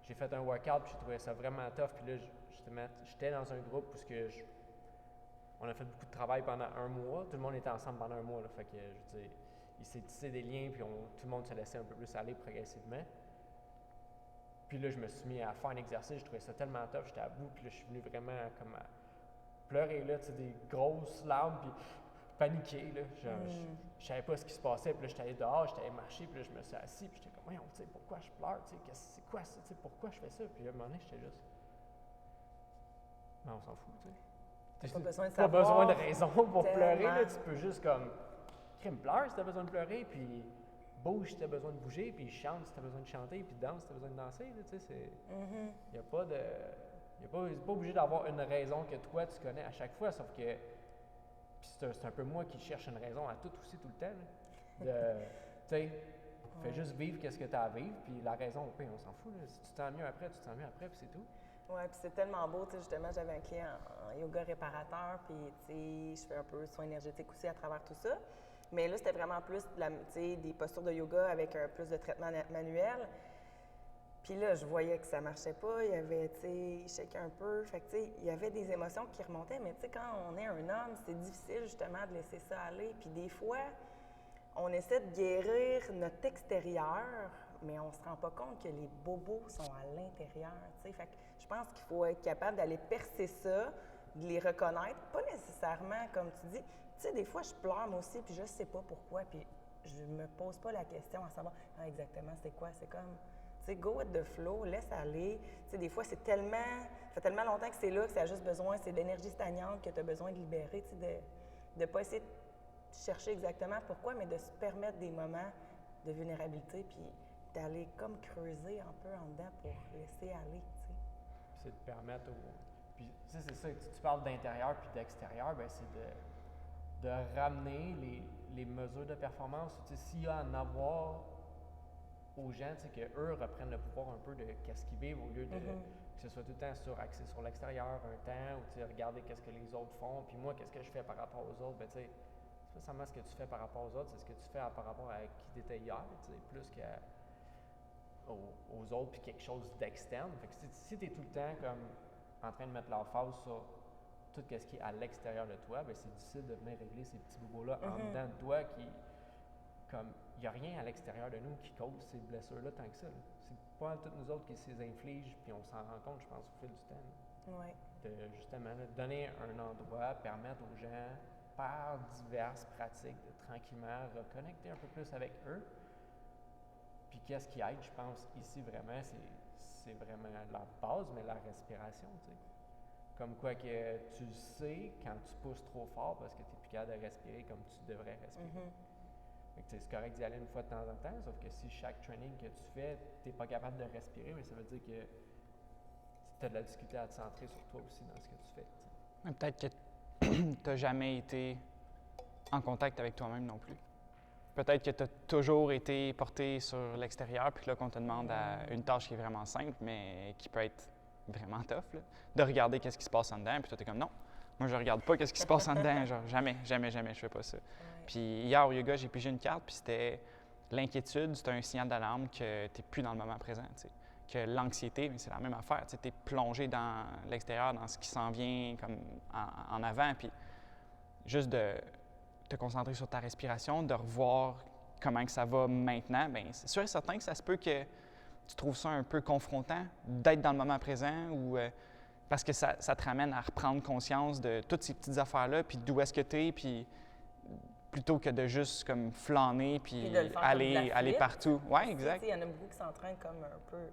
j'ai fait un workout, puis j'ai trouvé ça vraiment tough. Puis là, justement, j'étais dans un groupe où on a fait beaucoup de travail pendant un mois. Tout le monde était ensemble pendant un mois. Là, fait que, je veux dire, il s'est tissé des liens, puis tout le monde se laissait un peu plus aller progressivement. Puis là, je me suis mis à faire un exercice. Je trouvais ça tellement tough. J'étais à bout, puis là, je suis venu vraiment comme à pleurer, là, tu sais, des grosses larmes, puis paniquer, là. Genre, je savais pas ce qui se passait. Puis là, j'étais allé dehors, j'étais allé marcher, puis là, je me suis assis, puis j'étais comme, voyons, tu sais, pourquoi je pleure, tu sais, c'est quoi ça, tu sais, pourquoi je fais ça? Puis là, à un moment donné, j'étais juste, mais on s'en fout, tu sais. T'as pas besoin de pas savoir. besoin de raison pour tellement. pleurer, là, tu peux juste comme, crime, pleure si t'as besoin de pleurer, puis bouge si t'as besoin de bouger, puis chante si t'as besoin de chanter, puis danse si t'as besoin de danser, là, tu sais, c'est, y a pas de, c'est pas obligé d'avoir une raison que toi tu connais à chaque fois, sauf que, puis c'est un peu moi qui cherche une raison à tout aussi tout le temps, là, tu sais, fais juste vivre qu'est-ce que tu as à vivre, puis la raison, au pire, on s'en fout, là, si tu te sens mieux après, tu te sens mieux après, puis c'est tout. Oui, puis c'est tellement beau, tu sais, justement, j'avais un client en yoga réparateur, puis, tu sais, je fais un peu soin énergétique aussi à travers tout ça. Mais là, c'était vraiment plus, tu sais, des postures de yoga avec plus de traitement manuel. Puis là, je voyais que ça marchait pas, il y avait, tu sais, il shakeait un peu. Fait que, tu sais, il y avait des émotions qui remontaient, mais tu sais, quand on est un homme, c'est difficile, justement, de laisser ça aller. Puis des fois, on essaie de guérir notre extérieur, mais on se rend pas compte que les bobos sont à l'intérieur, tu sais. Fait que je pense qu'il faut être capable d'aller percer ça, de les reconnaître, pas nécessairement, comme tu dis. Tu sais, des fois, je pleure moi aussi, puis je sais pas pourquoi, puis je me pose pas la question à savoir exactement c'est quoi. C'est comme, tu sais, go with the flow, laisse aller. Tu sais, des fois, ça fait tellement longtemps que c'est là, que ça a juste besoin, c'est de l'énergie stagnante que tu as besoin de libérer, tu sais, de pas essayer de chercher exactement pourquoi, mais de se permettre des moments de vulnérabilité, puis d'aller comme creuser un peu en dedans pour laisser aller, tu sais. C'est de permettre Puis, tu sais, c'est ça, tu parles d'intérieur puis d'extérieur, bien, c'est de ramener les mesures de performance. Tu sais, s'il y a à en avoir aux gens, tu sais, qu'eux reprennent le pouvoir un peu de qu'est-ce qu'ils vivent au lieu de que ce soit tout le temps axé sur l'extérieur, un temps, ou tu sais, regarder qu'est-ce que les autres font, puis moi, qu'est-ce que je fais par rapport aux autres, ben tu sais, c'est pas seulement ce que tu fais par rapport aux autres, c'est ce que tu fais par rapport à qui tu étais hier, tu sais, plus aux autres, puis quelque chose d'externe. Fait que si tu es tout le temps comme en train de mettre l'emphase sur tout ce qui est à l'extérieur de toi, ben c'est difficile de venir régler ces petits bobos-là en dedans de toi qui, comme, il n'y a rien à l'extérieur de nous qui cause ces blessures-là tant que ça. Là. C'est pas toutes nous autres qui les infligent, puis on s'en rend compte, je pense, au fil du temps. Oui. De justement là, donner un endroit, permettre aux gens, par diverses pratiques, de tranquillement reconnecter un peu plus avec eux. Puis qu'est-ce qui aide, je pense, ici vraiment, c'est vraiment la base, mais la respiration, tu sais. Comme quoi que tu le sais quand tu pousses trop fort parce que tu n'es plus capable de respirer comme tu devrais respirer. Fait que, tu sais, c'est correct d'y aller une fois de temps en temps, sauf que si chaque training que tu fais, tu n'es pas capable de respirer, mais ça veut dire que tu as de la difficulté à te centrer sur toi aussi dans ce que tu fais. Mais peut-être que tu n'as jamais été en contact avec toi-même non plus. Peut-être que tu as toujours été porté sur l'extérieur, puis que là, qu'on te demande une tâche qui est vraiment simple, mais qui peut être vraiment tough, là, de regarder qu'est-ce qui se passe en dedans, puis toi, tu es comme non, moi, je regarde pas qu'est-ce qui se passe en dedans, genre jamais, je fais pas ça. Ouais. Puis hier au yoga, j'ai pigé une carte, puis c'était l'inquiétude, c'est un signal d'alarme que tu n'es plus dans le moment présent, tu sais. Que l'anxiété, mais c'est la même affaire, tu es plongé dans l'extérieur, dans ce qui s'en vient comme en avant, puis juste de te concentrer sur ta respiration, de revoir comment que ça va maintenant, bien, c'est sûr et certain que ça se peut que tu trouves ça un peu confrontant d'être dans le moment présent ou parce que ça te ramène à reprendre conscience de toutes ces petites affaires-là, puis d'où est-ce que tu es, puis plutôt que de juste comme flâner, puis aller partout. Oui, exact. Il y en a beaucoup qui s'entraînent comme un peu,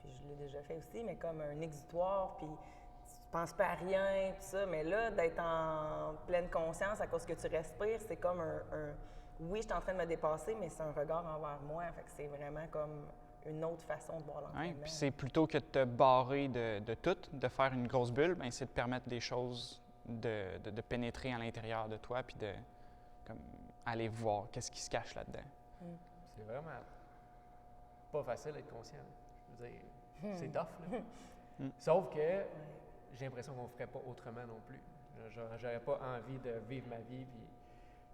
puis je l'ai déjà fait aussi, mais comme un exutoire, puis tu penses pas à rien, tout ça, mais là, d'être en pleine conscience à cause que tu respires, c'est comme oui, je suis en train de me dépasser, mais c'est un regard envers moi, fait que c'est vraiment comme une autre façon de voir l'entraînement. Oui, puis c'est plutôt que de te barrer de tout, de faire une grosse bulle, bien, c'est de permettre des choses de pénétrer à l'intérieur de toi, puis de comme, aller voir qu'est-ce qui se cache là-dedans. C'est vraiment pas facile d'être conscient. Je veux dire, c'est tough, là. Sauf que j'ai l'impression qu'on ne ferait pas autrement non plus. J'aurais pas envie de vivre ma vie, puis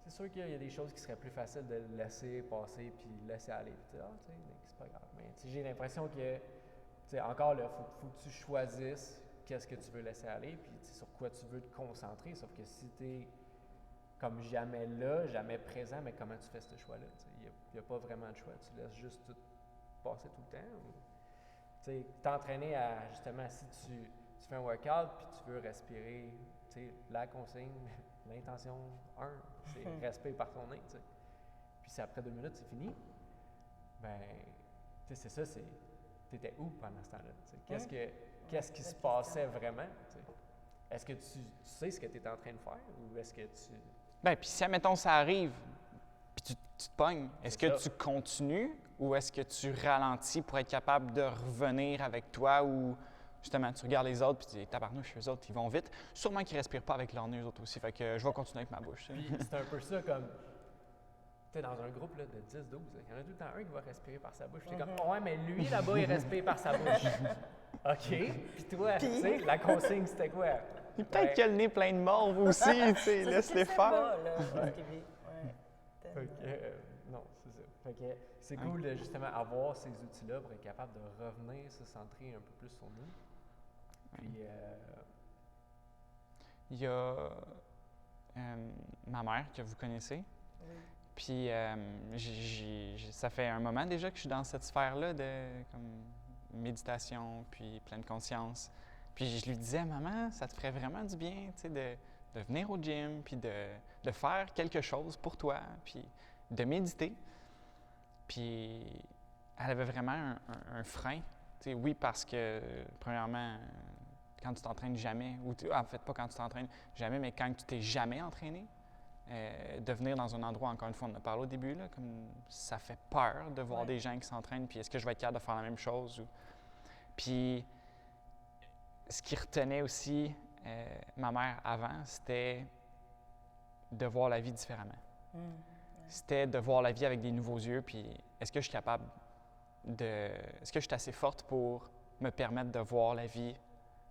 c'est sûr qu'il y a des choses qui seraient plus faciles de laisser passer puis laisser aller. Puis, c'est pas grave. Mais j'ai l'impression que, encore là, faut que tu choisisses qu'est-ce que tu veux laisser aller, puis sur quoi tu veux te concentrer. Sauf que si tu es comme jamais là, jamais présent, mais comment tu fais ce choix-là? Il n'y a pas vraiment de choix. Tu laisses juste tout passer tout le temps. Ou, t'entraîner à, justement, si tu fais un workout puis tu veux respirer, la consigne, l'intention 1, c'est respirer par ton nez. T'sais. Puis si après 2 minutes, c'est fini, ben, c'est ça, t'étais où pendant ce temps-là? Qu'est-ce qui se passait vraiment? T'sais? Est-ce que tu sais ce que tu es en train de faire ou est-ce que tu... Bien, puis si, admettons, ça arrive, puis tu te pognes, est-ce que tu continues ou est-ce que tu ralentis pour être capable de revenir avec toi ou justement tu regardes les autres puis tu dis tabarnouche, eux autres, ils vont vite. Sûrement qu'ils ne respirent pas avec leur nez, eux autres aussi, fait que je vais continuer avec ma bouche. Puis c'est un peu ça comme, tu sais, dans un groupe là, de 10-12, il y en a tout le temps un qui va respirer par sa bouche. T'es comme, ouais, mais lui là-bas, il respire par sa bouche. OK. Puis toi, tu sais, la consigne, c'était quoi? Peut-être qu'il a le nez plein de morve aussi, tu sais, laisse-les faire. Non, c'est ça. Fait que c'est cool de justement avoir ces outils-là pour être capable de revenir, se centrer un peu plus sur nous. Puis, il y a ma mère que vous connaissez. Oui. Puis ça fait un moment déjà que je suis dans cette sphère-là de comme, méditation, puis pleine conscience. Puis je lui disais, maman, ça te ferait vraiment du bien, tu sais, de venir au gym, puis de faire quelque chose pour toi, puis de méditer. Puis elle avait vraiment un frein. Tu sais, oui, parce que, premièrement, quand tu t'entraînes jamais, ou en fait, pas quand tu t'entraînes jamais, mais quand tu t'es jamais entraîné, de venir dans un endroit, encore une fois, on en a parlé au début, là, comme ça fait peur de voir des gens qui s'entraînent, puis est-ce que je vais être capable de faire la même chose? Puis, ce qui retenait aussi ma mère avant, c'était de voir la vie différemment. C'était de voir la vie avec des nouveaux yeux, puis est-ce que je suis capable est-ce que je suis assez forte pour me permettre de voir la vie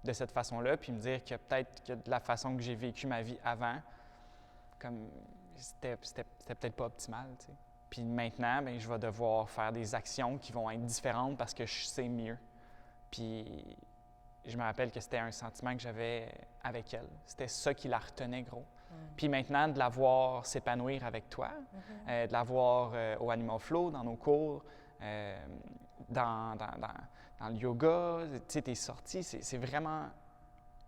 de cette façon-là, puis me dire que peut-être que de la façon que j'ai vécu ma vie avant, comme c'était peut-être pas optimal, tu sais. Puis maintenant, bien, je vais devoir faire des actions qui vont être différentes parce que je sais mieux. Puis je me rappelle que c'était un sentiment que j'avais avec elle. C'était ça qui la retenait gros. Puis maintenant, de la voir s'épanouir avec toi, de la voir au Animal Flow, dans nos cours, dans le yoga, tu sais, tes sorties, c'est vraiment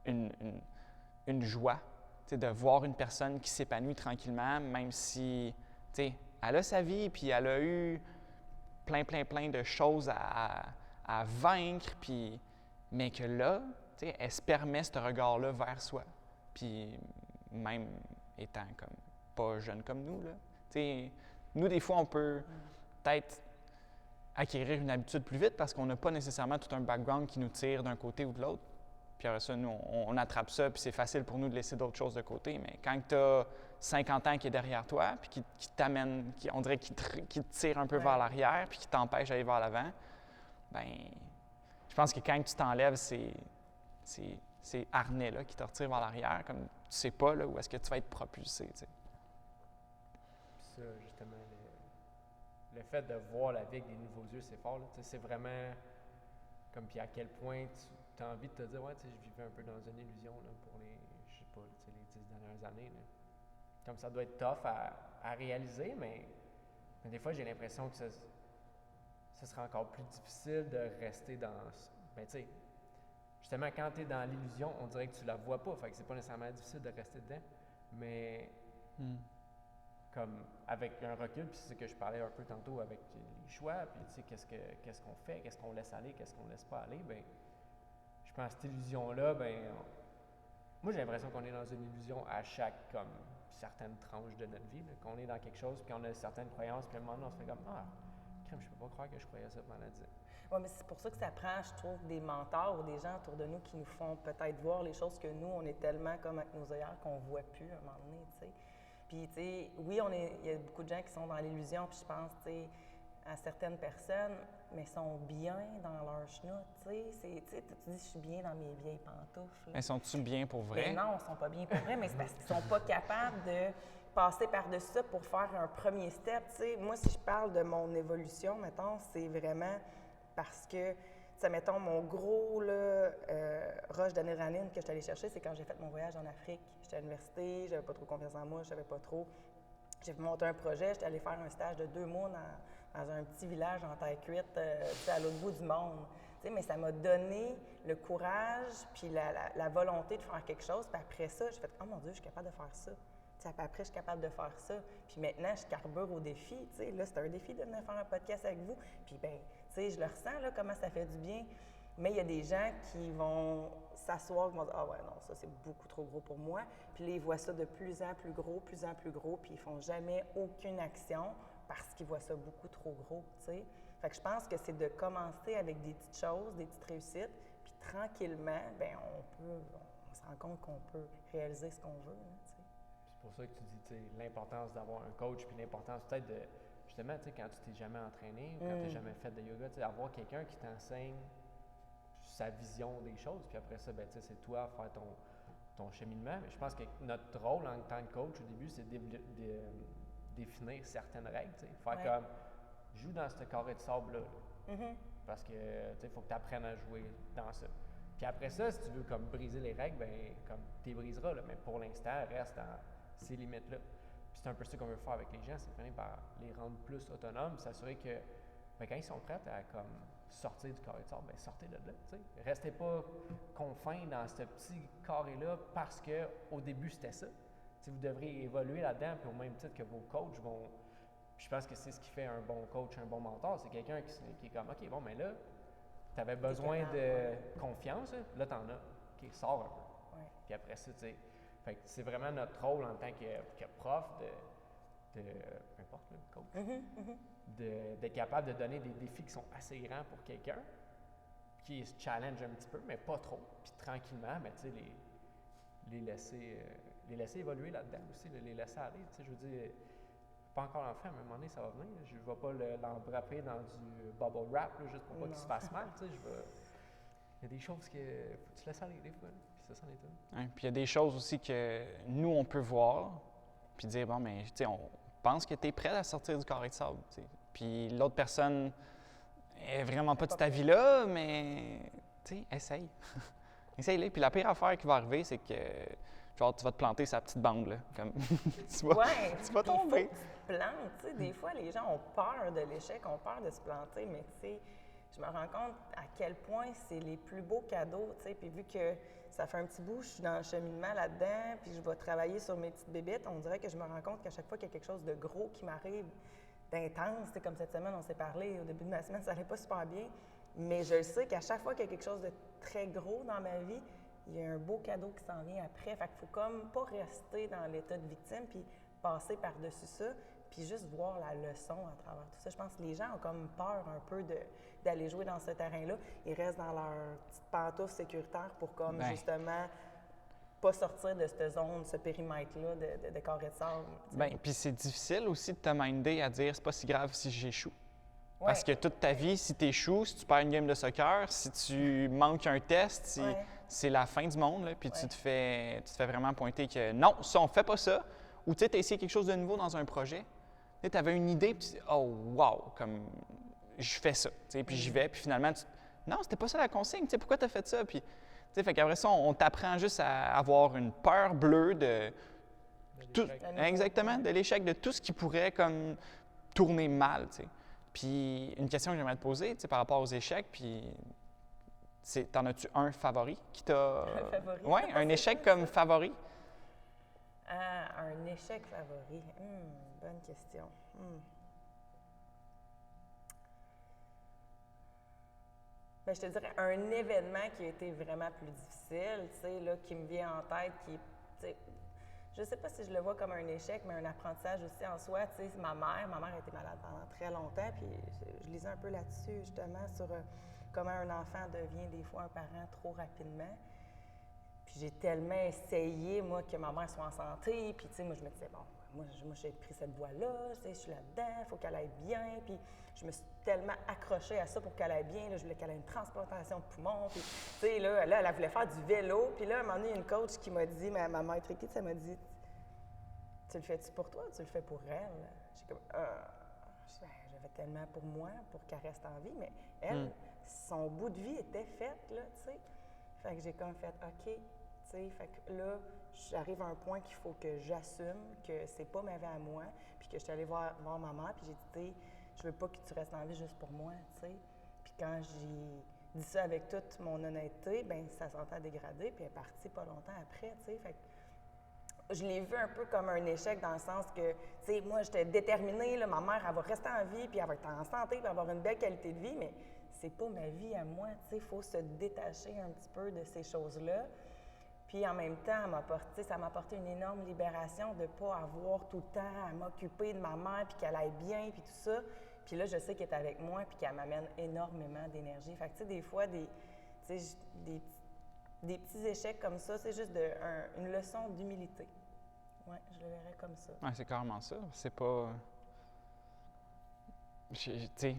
une joie, tu sais, de voir une personne qui s'épanouit tranquillement, même si, tu sais, elle a sa vie, puis elle a eu plein de choses à vaincre, puis, mais que là, tu sais, elle se permet ce regard-là vers soi. Puis même étant comme pas jeune comme nous, là, tu sais, Nous, des fois, on peut peut-être acquérir une habitude plus vite parce qu'on n'a pas nécessairement tout un background qui nous tire d'un côté ou de l'autre. Puis après ça, nous, on attrape ça, puis c'est facile pour nous de laisser d'autres choses de côté. Mais quand tu as 50 ans qui est derrière toi, puis qui t'amène, on dirait qui te tire un peu vers l'arrière, puis qui t'empêche d'aller vers l'avant, bien, je pense que quand tu t'enlèves ces harnais-là qui te retirent vers l'arrière, comme tu sais pas là, où est-ce que tu vas être propulsé. Tu sais. Ça, justement, le fait de voir la vie avec des nouveaux yeux, c'est fort. Là. C'est vraiment comme, puis à quel point tu as envie de te dire, ouais, tu sais, je vivais un peu dans une illusion là, pour les, je sais pas, les 10 dernières années. Là. Comme ça doit être tough à réaliser, mais des fois, j'ai l'impression que ça serait encore plus difficile de rester dans. Ben, tu sais, justement, quand tu es dans l'illusion, on dirait que tu la vois pas, fait que c'est pas nécessairement difficile de rester dedans. Mais comme avec un recul, puis c'est ce que je parlais un peu tantôt avec les choix, puis tu sais, qu'est-ce qu'on fait, qu'est-ce qu'on laisse aller, qu'est-ce qu'on laisse pas aller, ben je pense que cette illusion-là, moi j'ai l'impression qu'on est dans une illusion à chaque comme certaines tranches de notre vie, là, qu'on est dans quelque chose, puis on a certaines croyances, puis à un moment donné, on se fait comme crème, je peux pas croire que je croyais ça pendant 10 ans. Oui, mais c'est pour ça que ça prend, je trouve, des mentors ou des gens autour de nous qui nous font peut-être voir les choses que nous, on est tellement comme avec nos œillères qu'on voit plus à un moment donné, tu sais. Puis, tu sais, oui, il y a beaucoup de gens qui sont dans l'illusion, puis je pense, tu sais, à certaines personnes, mais sont bien dans leur chenoute, tu sais. Tu dis, je suis bien dans mes vieilles pantoufles. Mais sont-tu bien pour vrai? Mais non, ils sont pas bien pour vrai, mais c'est parce qu'ils sont pas capables de passer par-dessus ça pour faire un premier step, tu sais. Moi, si je parle de mon évolution, mettons, c'est vraiment parce que, tu sais, mettons, mon gros rush d'adrénaline que je suis allée chercher, c'est quand j'ai fait mon voyage en Afrique. J'étais à l'université, j'avais pas trop confiance en moi, je savais pas trop. J'ai monté un projet, j'étais allée faire un stage de 2 mois dans un petit village en terre cuite, à l'autre bout du monde. T'sais, mais ça m'a donné le courage puis la volonté de faire quelque chose. Puis après ça, j'ai fait « Oh mon Dieu, je suis capable de faire ça. » Puis après, je suis capable de faire ça. Puis maintenant, je carbure au défi. T'sais. Là, c'est un défi de venir faire un podcast avec vous. Puis bien, tu sais, je le ressens, là, comment ça fait du bien. Mais il y a des gens qui vont s'asseoir, qui vont dire « Ah ouais, non, ça, c'est beaucoup trop gros pour moi. » Puis là, ils voient ça de plus en plus gros, puis ils font jamais aucune action parce qu'ils voient ça beaucoup trop gros, tu sais. Fait que je pense que c'est de commencer avec des petites choses, des petites réussites, puis tranquillement, bien, on se rend compte qu'on peut réaliser ce qu'on veut, là, tu sais. C'est pour ça que tu dis, tu sais, l'importance d'avoir un coach, puis l'importance peut-être de, justement, tu sais, quand tu t'es jamais entraîné ou quand tu n'as jamais fait de yoga, tu sais, avoir quelqu'un qui t'enseigne sa vision des choses, puis après ça, ben, tu sais, c'est toi à faire ton cheminement. Mais je pense que notre rôle en tant que coach au début, c'est de définir certaines règles, tu sais, faire comme joue dans ce carré de sable-là. Parce que, tu sais, il faut que tu apprennes à jouer dans ça. Puis après ça, si tu veux comme briser les règles, bien, comme tu les briseras, là, mais pour l'instant, reste dans ces limites-là. Puis c'est un peu ça qu'on veut faire avec les gens, c'est finir par les rendre plus autonomes, s'assurer que, bien, quand ils sont prêts à comme sortir du carré de sable, bien, sortez de là, tu sais. Restez pas confints dans ce petit carré-là parce qu'au début, c'était ça. T'sais, vous devriez évoluer là-dedans, puis au même titre que vos coachs vont. Puis je pense que c'est ce qui fait un bon coach, un bon mentor. C'est quelqu'un qui est comme, OK, bon, mais là, tu avais besoin de confiance, là, tu en as. OK, sors un peu. Puis après ça, tu sais. Fait que c'est vraiment notre rôle en tant que prof peu importe, le coach, d'être capable de donner des défis qui sont assez grands pour quelqu'un, qui se challenge un petit peu, mais pas trop. Puis tranquillement, mais tu sais, les laisser évoluer là-dedans aussi, les laisser aller. Tu sais, je veux dire, pas encore l'enfant, mais à un moment donné, ça va venir. Je ne vais pas l'embrapper dans du bubble wrap, là, juste pour pas qu'il se fasse mal. Tu sais, il y a des choses que faut que tu laisses aller des fois, puis ça, c'en est tout. Puis il y a des choses aussi que nous, on peut voir, puis dire, bon, mais tu sais, on pense que tu es prêt à sortir du carré de sable. T'sais. Puis l'autre personne est vraiment pas de cet avis-là, mais tu sais, essaye. Essaye-le. Puis la pire affaire qui va arriver, c'est que genre, tu vas te planter sa petite bande, là. Comme, tu vas tomber. Tu te plantes, tu sais. Des fois, les gens ont peur de l'échec, ont peur de se planter, mais tu sais, je me rends compte à quel point c'est les plus beaux cadeaux, tu sais. Puis vu que ça fait un petit bout, je suis dans le cheminement là-dedans, puis je vais travailler sur mes petites bébites, on dirait que je me rends compte qu'à chaque fois qu'il y a quelque chose de gros qui m'arrive, d'intense, tu sais, comme cette semaine, on s'est parlé, au début de ma semaine, ça allait pas super bien, mais je sais qu'à chaque fois qu'il y a quelque chose de très gros dans ma vie, il y a un beau cadeau qui s'en vient après. Fait qu'il faut comme pas rester dans l'état de victime puis passer par-dessus ça puis juste voir la leçon à travers tout ça. Je pense que les gens ont comme peur un peu d'aller jouer dans ce terrain-là. Ils restent dans leur petite pantoufle sécuritaire pour comme justement pas sortir de cette zone, ce périmètre-là de carré de sable. Bien, puis c'est difficile aussi de te minder à dire c'est pas si grave si j'échoue. Parce que toute ta vie, si tu échoues, si tu perds une game de soccer, si tu manques un test, c'est la fin du monde. Là, puis tu te fais vraiment pointer que non, ça, on fait pas ça. Ou tu sais, tu as essayé quelque chose de nouveau dans un projet. Tu avais une idée, puis tu dis oh, wow, comme je fais ça. Puis j'y vais, puis finalement, non, c'était pas ça la consigne. Pourquoi tu as fait ça? Puis, fait qu'après ça, on t'apprend juste à avoir une peur bleue de tout, exactement, de l'échec, de tout ce qui pourrait comme tourner mal. T'sais. Puis une question que j'aimerais te poser par rapport aux échecs, puis t'en as-tu un favori qui t'a. Un favori? Oui, un échec comme favori. Un échec favori. Bonne question. Ben, je te dirais un événement qui a été vraiment plus difficile, tu sais, là, qui me vient en tête, qui, tu sais, je sais pas si je le vois comme un échec, mais un apprentissage aussi en soi. Tu sais, ma mère a été malade pendant très longtemps, puis je lisais un peu là-dessus, justement, sur comment un enfant devient des fois un parent trop rapidement. Puis j'ai tellement essayé, moi, que ma mère soit en santé, puis tu sais, moi, je me disais, bon, moi j'ai pris cette voie-là, tu sais, je suis là-dedans, il faut qu'elle aille bien, puis je me suis tellement accrochée à ça pour qu'elle aille bien, là, je voulais qu'elle ait une transplantation de poumon, puis tu sais, là, elle voulait faire du vélo, puis là, à un moment donné, il y a une coach qui m'a dit, ma maître équipe, ça m'a dit, tu le fais-tu pour toi ou tu le fais pour elle? J'ai comme, j'avais tellement pour moi, pour qu'elle reste en vie, mais elle, son bout de vie était fait, là, tu sais. Fait que j'ai comme fait, OK, tu sais, fait que là, j'arrive à un point qu'il faut que j'assume que c'est pas ma vie à moi, puis que je suis allée voir ma mère, puis j'ai dit, tu sais, je veux pas que tu restes en vie juste pour moi, tu sais. Puis quand j'ai dit ça avec toute mon honnêteté, bien, ça s'entend dégradé, puis elle est partie pas longtemps après, tu sais. Fait que je l'ai vu un peu comme un échec dans le sens que, tu sais, moi, j'étais déterminée, là, ma mère, elle va rester en vie, puis elle va être en santé, puis avoir une belle qualité de vie, mais c'est pas ma vie à moi, tu sais, il faut se détacher un petit peu de ces choses-là. Puis en même temps, ça m'a apporté une énorme libération de ne pas avoir tout le temps à m'occuper de ma mère, puis qu'elle aille bien, puis tout ça. Puis là, je sais qu'elle est avec moi, puis qu'elle m'amène énormément d'énergie. Fait que, tu sais, des fois, des petits échecs comme ça, c'est juste une leçon d'humilité. Oui, je le verrais comme ça. Ouais, c'est carrément ça. C'est pas. Tu sais,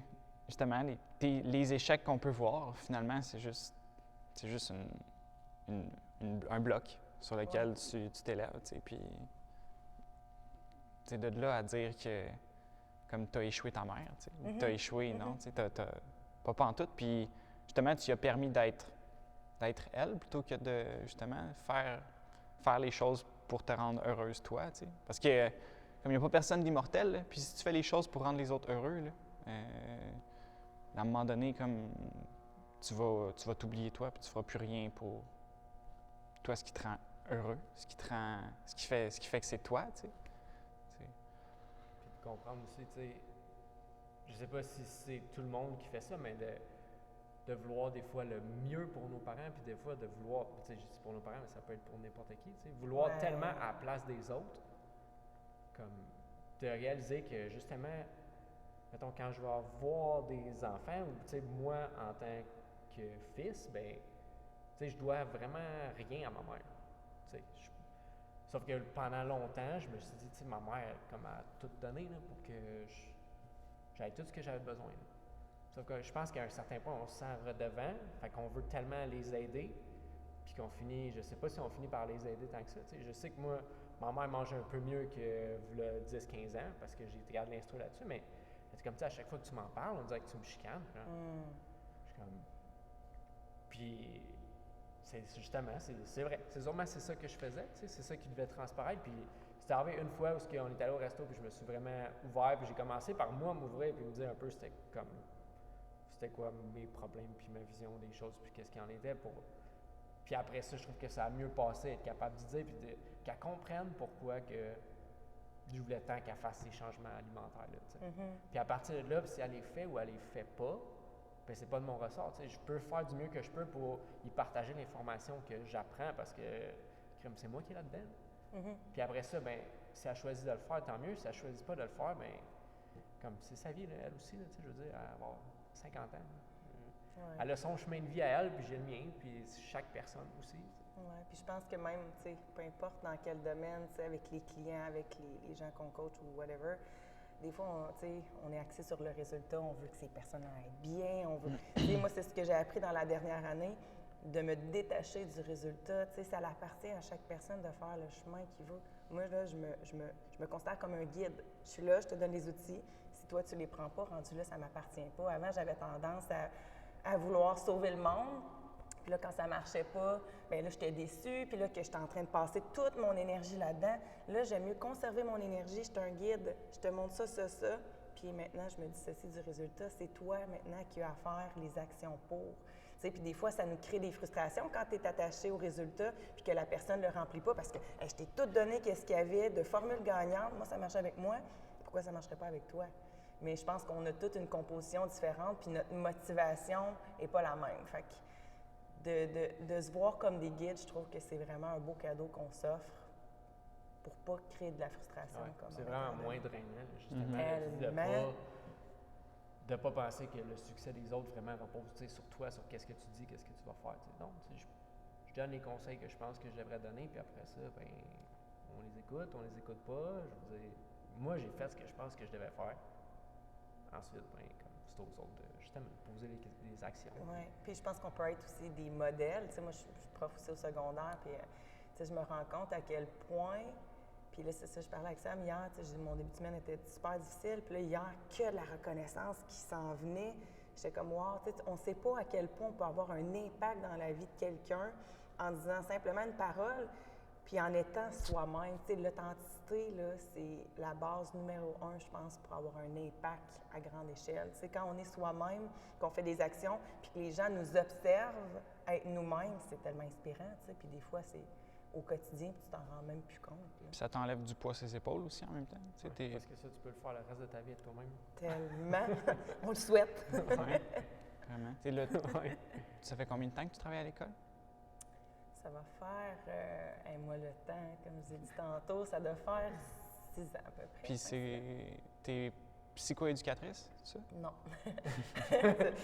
justement, les échecs qu'on peut voir, finalement, c'est juste un bloc sur lequel tu t'élèves, tu sais, puis tu sais, de là à dire que comme tu as échoué ta mère, tu sais, tu as échoué, non, tu sais, pas pantoute, puis justement, tu as permis d'être elle plutôt que de, justement, faire les choses pour te rendre heureuse toi, tu sais, parce que comme il n'y a pas personne d'immortel, là, puis si tu fais les choses pour rendre les autres heureux, là, à un moment donné, comme tu vas t'oublier toi, puis tu feras plus rien pour toi, ce qui te rend heureux, ce qui fait que c'est toi, tu sais. Puis de comprendre aussi, tu sais, je sais pas si c'est tout le monde qui fait ça, mais de vouloir des fois le mieux pour nos parents, puis des fois de vouloir, tu sais, je dis pour nos parents, mais ça peut être pour n'importe qui, tu sais, vouloir tellement à la place des autres, comme de réaliser que justement, mettons, quand je vais avoir des enfants, ou tu sais, moi, en tant que fils, ben, tu sais, je dois vraiment rien à ma mère. Tu sais, sauf que pendant longtemps, je me suis dit, tu sais, ma mère, comme a tout donné là, pour que j'aille tout ce que j'avais besoin. Là. Sauf que je pense qu'à un certain point, on se sent redevant, fait qu'on veut tellement les aider, puis qu'on finit, je sais pas si on finit par les aider tant que ça. Tu sais, je sais que moi, ma mère mange un peu mieux que le 10-15 ans, parce que j'ai gardé l'instru là-dessus, mais c'est comme, tu sais, à chaque fois que tu m'en parles, on dirait que tu me chicanes. Hein? Je suis comme... Puis... C'est justement, c'est vrai. C'est sûrement c'est ça que je faisais, tu sais, c'est ça qui devait transparaître. Puis c'est arrivé une fois où on est allé au resto, puis je me suis vraiment ouvert, puis j'ai commencé par moi m'ouvrir, puis me dire un peu c'était quoi mes problèmes, puis ma vision des choses, puis qu'est-ce qu'il en était pour. Puis après ça, je trouve que ça a mieux passé, être capable de dire, puis qu'elle comprenne pourquoi que je voulais tant qu'elle fasse ces changements alimentaires-là, tu sais. Puis à partir de là, si elle les fait ou elle les fait pas, ben c'est pas de mon ressort. Tu sais, je peux faire du mieux que je peux pour y partager l'information que j'apprends parce que c'est moi qui est là-dedans. Puis après ça, ben si elle choisit de le faire, tant mieux. Si elle ne choisit pas de le faire, bien, comme c'est sa vie, là, elle aussi, là, je veux dire, elle va avoir 50 ans. Ouais. Elle a son chemin de vie à elle, puis j'ai le mien, puis chaque personne aussi. Oui, puis je pense que même, tu sais, peu importe dans quel domaine, tu sais, avec les clients, avec les gens qu'on coach ou whatever, des fois, on est axé sur le résultat, on veut que ces personnes aillent bien, on veut... Tu sais, moi, c'est ce que j'ai appris dans la dernière année, de me détacher du résultat. Tu sais, ça appartient à chaque personne de faire le chemin qu'il veut. Moi, là, je me considère comme un guide. Je suis là, je te donne les outils. Si toi, tu les prends pas, rendu là, ça m'appartient pas. Avant, j'avais tendance à vouloir sauver le monde. Puis là, quand ça marchait pas, bien là, j'étais déçue. Puis là, que j'étais en train de passer toute mon énergie là-dedans. Là, j'aime mieux conserver mon énergie. Je suis un guide. Je te montre ça. Puis maintenant, je me dissocie du résultat. C'est toi, maintenant, qui as à faire les actions pour. Tu sais, puis des fois, ça nous crée des frustrations quand tu es attaché au résultat puis que la personne ne le remplit pas parce que je t'ai tout donné qu'est-ce qu'il y avait de formule gagnante. Moi, ça marchait avec moi. Pourquoi ça ne marcherait pas avec toi? Mais je pense qu'on a toute une composition différente puis notre motivation n'est pas la même. Fait que de se voir comme des guides, je trouve que c'est vraiment un beau cadeau qu'on s'offre pour ne pas créer de la frustration. Ouais, c'est vraiment moins drainant, justement. Tellement. De ne pas penser que le succès des autres vraiment repose sur toi, sur qu'est-ce que tu dis, qu'est-ce que tu vas faire. Non, je donne les conseils que je pense que je devrais donner, puis après ça, ben, on les écoute pas. Je veux dire, moi, j'ai fait ce que je pense que je devais faire. Ensuite, ben, comme c'est aux autres de justement poser les actions. Oui, puis je pense qu'on peut être aussi des modèles. Tu sais, moi, je suis prof aussi au secondaire, puis tu sais, je me rends compte à quel point. Puis là, c'est ça, je parlais avec Sam hier, tu sais, mon début de semaine était super difficile. Puis là, hier, que de la reconnaissance qui s'en venait. J'étais comme, wow, tu sais, on ne sait pas à quel point on peut avoir un impact dans la vie de quelqu'un en disant simplement une parole, puis en étant soi-même. Tu sais, l'authenticité, là, c'est la base numéro 1, je pense, pour avoir un impact à grande échelle. Tu sais, quand on est soi-même, qu'on fait des actions, puis que les gens nous observent être nous-mêmes, c'est tellement inspirant, tu sais. Puis des fois, c'est au quotidien, puis tu t'en rends même plus compte. Puis ça t'enlève du poids ses épaules aussi en même temps. Ouais, parce que ça, tu peux le faire le reste de ta vie avec toi-même. Tellement. On le souhaite. Ouais, vraiment. Ça fait combien de temps que tu travailles à l'école? Ça va faire, moi, le temps, comme je vous ai dit tantôt, ça doit faire 6 ans à peu près. Puis t'es psychoéducatrice, c'est ça? Non.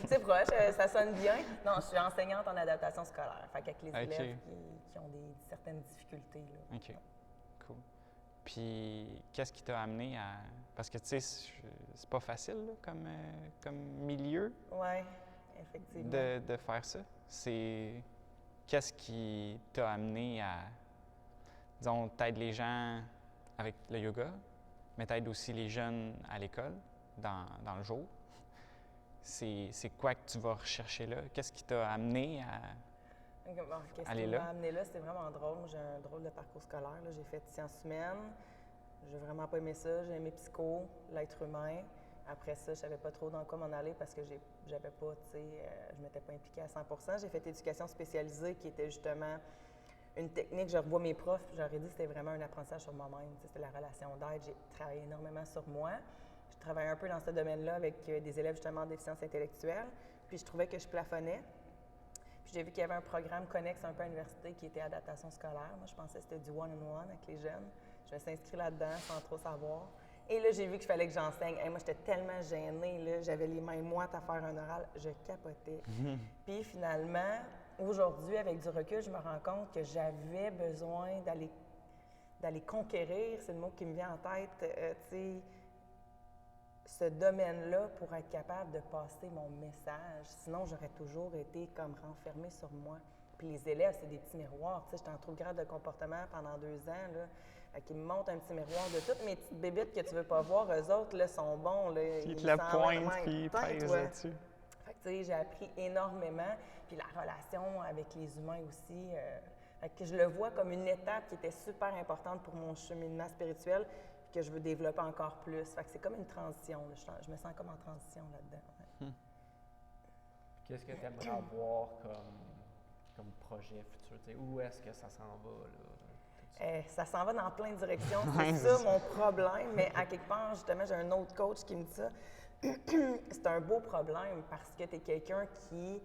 C'est proche, ça sonne bien. Non, je suis enseignante en adaptation scolaire, fait qu'avec les élèves qui ont certaines difficultés. Là. OK, cool. Puis qu'est-ce qui t'a amené à... Parce que, tu sais, c'est pas facile là, comme milieu. Oui, effectivement. De faire ça. C'est... Qu'est-ce qui t'a amené à, disons, t'aides les gens avec le yoga, mais t'aides aussi les jeunes à l'école, dans le jour. C'est quoi que tu vas rechercher là? Qu'est-ce qui t'a amené à Qu'est-ce aller qui là? m'a amené là? C'est vraiment drôle. Moi, j'ai un drôle de parcours scolaire. Là. J'ai fait sciences humaines. J'ai vraiment pas aimé ça. J'ai aimé psycho, l'être humain. Après ça, je savais pas trop dans quoi m'en aller parce que j'avais pas, tu sais, je m'étais pas impliquée à 100%. J'ai fait éducation spécialisée qui était justement une technique. Je revois mes profs, j'aurais dit que c'était vraiment un apprentissage sur moi-même. Tu sais, c'était la relation d'aide. J'ai travaillé énormément sur moi. Je travaillais un peu dans ce domaine-là avec des élèves justement en déficience intellectuelle. Puis je trouvais que je plafonnais. Puis j'ai vu qu'il y avait un programme connexe un peu à l'université qui était adaptation scolaire. Moi, je pensais que c'était du one-on-one avec les jeunes. Je me suis inscrite là-dedans sans trop savoir. Et là, j'ai vu qu'il fallait que j'enseigne. Hey, moi, j'étais tellement gênée, là. J'avais les mains moites à faire un oral. Je capotais. Puis finalement, aujourd'hui, avec du recul, je me rends compte que j'avais besoin d'aller conquérir, c'est le mot qui me vient en tête, tu sais, ce domaine-là pour être capable de passer mon message. Sinon, j'aurais toujours été comme renfermée sur moi. Puis les élèves, c'est des petits miroirs. Tu sais, j'étais en trouble grave de comportement pendant 2 ans, là. Qui me montrent un petit miroir de toutes mes petites bébites que tu veux pas voir. Eux autres, là, sont bons, là. Ils te la pointent, puis ils pèsent là-dessus. Fait que, tu sais, j'ai appris énormément. Puis la relation avec les humains aussi. Fait que je le vois comme une étape qui était super importante pour mon cheminement spirituel, puis que je veux développer encore plus. Fait que c'est comme une transition. Là. Je me sens comme en transition là-dedans. Ouais. Qu'est-ce que tu aimerais avoir comme projet futur? T'sais, où est-ce que ça s'en va? Là, ça s'en va dans plein de directions. C'est ça mon problème. Mais à quelque part, justement, j'ai un autre coach qui me dit ça. C'est un beau problème parce que tu es quelqu'un qui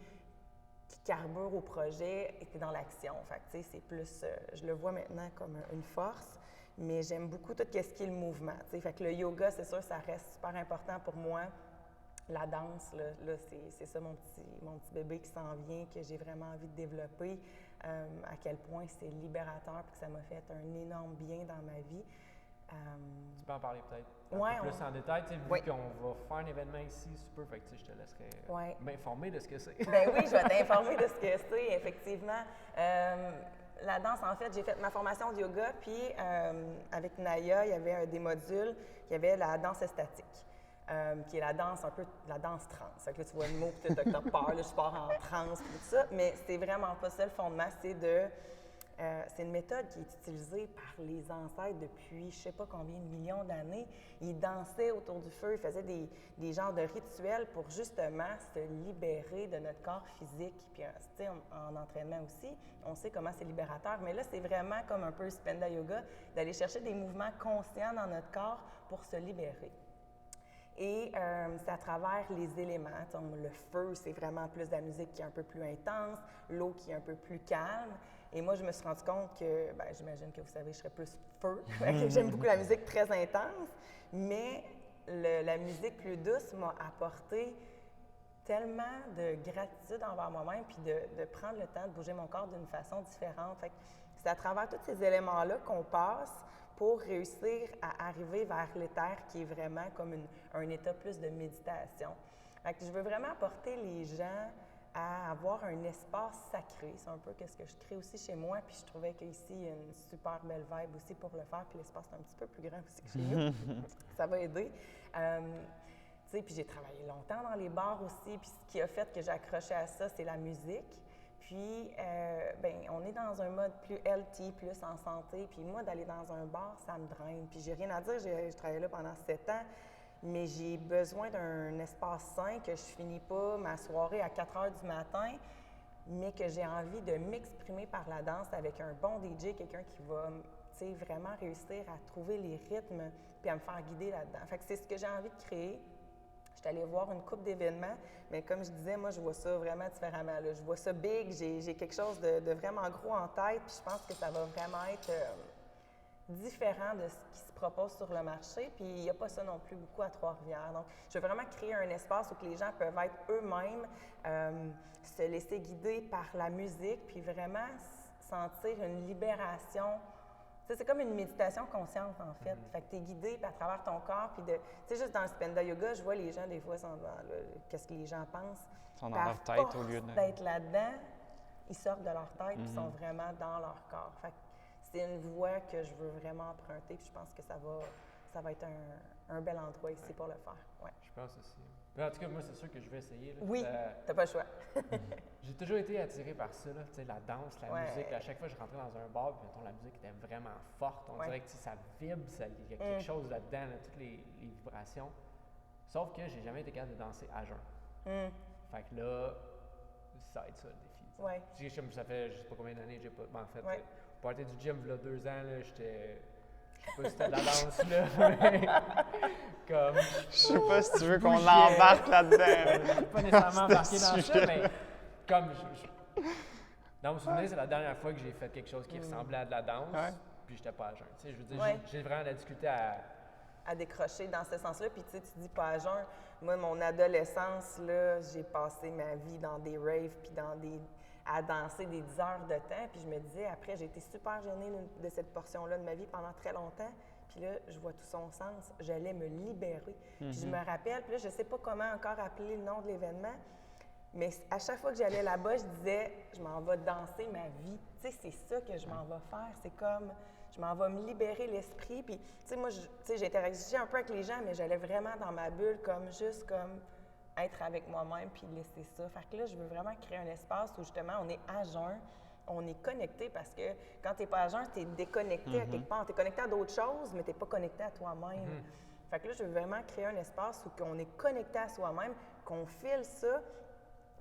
carbure au projet et tu es dans l'action. Fait que, tu sais, c'est plus... je le vois maintenant comme une force. mais j'aime beaucoup tout ce qui est le mouvement. T'sais. Fait que le yoga, c'est sûr, ça reste super important pour moi. La danse, là c'est ça mon petit bébé qui s'en vient, que j'ai vraiment envie de développer, à quel point c'est libérateur et que ça m'a fait un énorme bien dans ma vie. Tu peux en parler peut-être Ouais, un peu plus en détail, vu oui. qu'on va faire un événement ici, super, fait que je te laisserai m'informer de ce que c'est. Ben oui, je vais t'informer de ce que c'est, effectivement. La danse, en fait, j'ai fait ma formation de yoga, puis avec Naya, il y avait des modules, il y avait la danse statique. Qui est la danse, un peu la danse trans. Fait que là, tu vois le mot, puis tu as peur, là, je pars en transe, tout ça. Mais c'est vraiment pas ça le fondement. C'est une méthode qui est utilisée par les ancêtres depuis je sais pas combien de millions d'années. Ils dansaient autour du feu, ils faisaient des genres de rituels pour justement se libérer de notre corps physique. Puis, tu sais, en entraînement aussi, on sait comment c'est libérateur. Mais là, c'est vraiment comme un peu Spenda Yoga, d'aller chercher des mouvements conscients dans notre corps pour se libérer. Et c'est à travers les éléments. Donc, le feu, c'est vraiment plus de la musique qui est un peu plus intense, l'eau qui est un peu plus calme. Et moi, je me suis rendu compte que, ben, j'imagine que vous savez, je serais plus feu. J'aime beaucoup la musique très intense, mais la musique plus douce m'a apporté tellement de gratitude envers moi-même, puis de prendre le temps de bouger mon corps d'une façon différente. Fait que c'est à travers tous ces éléments-là qu'on passe pour réussir à arriver vers l'éther qui est vraiment comme un état plus de méditation. Fait que je veux vraiment apporter les gens à avoir un espace sacré. C'est un peu ce que je crée aussi chez moi, puis je trouvais qu'ici, il y a une super belle vibe aussi pour le faire, puis l'espace est un petit peu plus grand aussi que chez nous. Ça va aider. Tu sais, puis j'ai travaillé longtemps dans les bars aussi, puis ce qui a fait que j'ai accroché à ça, c'est la musique. Puis, ben, on est dans un mode plus healthy, plus en santé. Puis moi, d'aller dans un bar, ça me draine. Puis j'ai rien à dire, je travaillais là pendant 7 ans, mais j'ai besoin d'un espace sain, que je finis pas ma soirée à 4 heures du matin, mais que j'ai envie de m'exprimer par la danse avec un bon DJ, quelqu'un qui va, tu sais, vraiment réussir à trouver les rythmes puis à me faire guider là-dedans. Fait que c'est ce que j'ai envie de créer. Je suis allée voir une couple d'événements, mais comme je disais, moi, je vois ça vraiment différemment. Là. Je vois ça big, j'ai quelque chose de vraiment gros en tête, puis je pense que ça va vraiment être différent de ce qui se propose sur le marché, puis il n'y a pas ça non plus beaucoup à Trois-Rivières. Donc, je veux vraiment créer un espace où que les gens peuvent être eux-mêmes, se laisser guider par la musique, puis vraiment sentir une libération. C'est comme une méditation consciente, en fait. Fait que tu es guidé à travers ton corps. Puis tu sais, juste dans le Spenda Yoga, je vois les gens, des fois, sont qu'est-ce que les gens pensent. Ils sont dans leur tête au lieu de. D'être là-dedans, ils sortent de leur tête et sont vraiment dans leur corps. Fait que c'est une voie que je veux vraiment emprunter. Puis je pense que ça va être un bel endroit ici pour le faire. Ouais. Je pense aussi. Mais en tout cas, moi, c'est sûr que je vais essayer. Là. Oui, t'as pas le choix. J'ai toujours été attiré par ça, là, la danse, la Ouais. musique. À chaque fois que je rentrais dans un bar, puis mettons, la musique était vraiment forte. On dirait que ça vibre, il y a quelque chose là-dedans, là, toutes les vibrations. Sauf que j'ai jamais été capable de danser à jeun. Fait que là, ça va être ça le défi. Ouais. Ça fait je sais pas combien d'années, j'ai pas. Ben, en fait, Ouais. pour partir du gym, il y a 2 ans, là, j'étais. Je sais pas si c'était de la danse, là, mais comme. Je sais pas si tu veux qu'on bougeais. embarque là-dedans. Pas nécessairement embarqué dans ça, sujet. mais comme. Dans mon souvenir, c'est la dernière fois que j'ai fait quelque chose qui ressemblait à de la danse, puis j'étais pas à jeun. Tu sais, je veux dire, j'ai vraiment de la difficulté à décrocher dans ce sens-là. Puis tu sais, tu dis pas à jeun. Moi, mon adolescence, là, j'ai passé ma vie dans des raves, puis à danser des 10 heures de temps. Puis je me disais, après, j'ai été super gênée de cette portion-là de ma vie pendant très longtemps. Puis là, je vois tout son sens. J'allais me libérer. Puis je me rappelle, puis là, je sais pas comment encore appeler le nom de l'événement, mais à chaque fois que j'allais là-bas, je disais, je m'en vais danser ma vie. Tu sais, c'est ça que je m'en vais faire. C'est comme, je m'en vais me libérer l'esprit. Puis, tu sais, moi, j'interagissais un peu avec les gens, mais j'allais vraiment dans ma bulle, juste comme être avec moi-même puis laisser ça. Fait que là, je veux vraiment créer un espace où, justement, on est à jeun, on est connecté, parce que quand tu n'es pas à jeun, tu es déconnecté à quelque part. Tu es connecté à d'autres choses, mais tu n'es pas connecté à toi-même. Fait que là, je veux vraiment créer un espace où on est connecté à soi-même, qu'on file ça.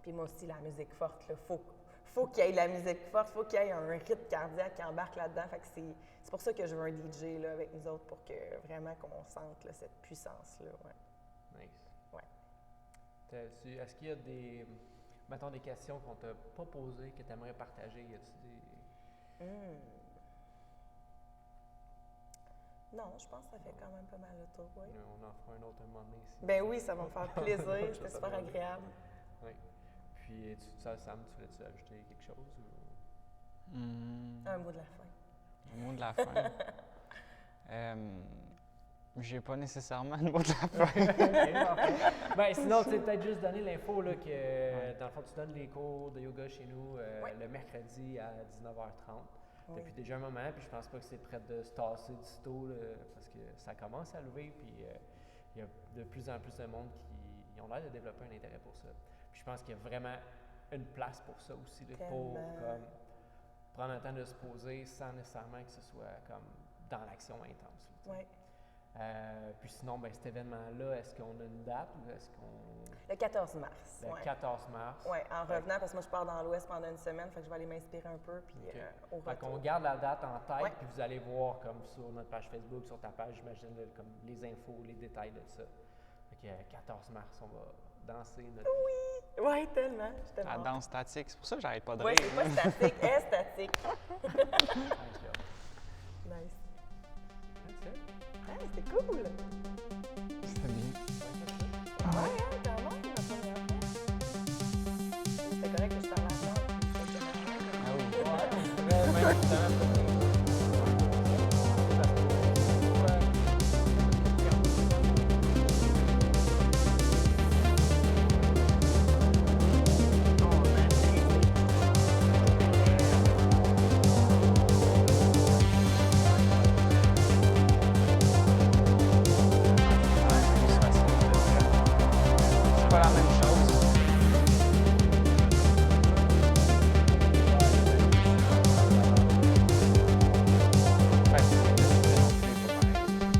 Puis moi aussi, la musique forte, il faut qu'il y ait de la musique forte, il faut qu'il y ait un rythme cardiaque qui embarque là-dedans. Fait que c'est pour ça que je veux un DJ là, avec nous autres, pour que vraiment qu'on sente là, cette puissance-là. Ouais. Nice. Ouais. Est-ce qu'il y a des questions qu'on t'a pas posées, que tu aimerais partager? Y a-tu des... Non, je pense que ça fait quand même pas mal le tour, oui. On en fera un autre un moment donné ici. Ben oui, ça va me faire plaisir. C'était super agréable. Oui. Puis, Sam, tu voulais-tu ajouter quelque chose? Ou... Un mot de la fin. Le mot de la fin. J'ai pas nécessairement le mot de la fin. Ben, sinon, tu sais, peut-être juste donner l'info là, que, dans le fond, tu donnes les cours de yoga chez nous le mercredi à 19h30. Depuis déjà un moment, puis je pense pas que c'est prêt de se tasser du sitôt, là, parce que ça commence à lever, puis il y a de plus en plus de monde qui ont l'air de développer un intérêt pour ça. Puis je pense qu'il y a vraiment une place pour ça aussi, là, pour comme, prendre le temps de se poser sans nécessairement que ce soit comme dans l'action intense. Là, Oui. Puis sinon, ben, cet événement-là, est-ce qu'on a une date ou est-ce qu'on... Le 14 mars. Le 14 mars. Oui, en revenant, parce que moi, je pars dans l'Ouest pendant une semaine, fait que je vais aller m'inspirer un peu, puis au retour. Fait qu'on garde la date en tête, puis vous allez voir comme sur notre page Facebook, sur ta page, j'imagine, là, comme les infos, les détails de ça. Fait que 14 mars, on va danser notre... Oui! Oui, tellement. La danse statique, c'est pour ça que j'arrête pas de rire. Oui, c'est pas statique, est statique. Nice. That's it. Ah, c'était cool! C'était bien. Ouais, hein, quand même, la première fois. C'était correct que je parle à la Ah oui. Ouais, même temps, C'est pas la même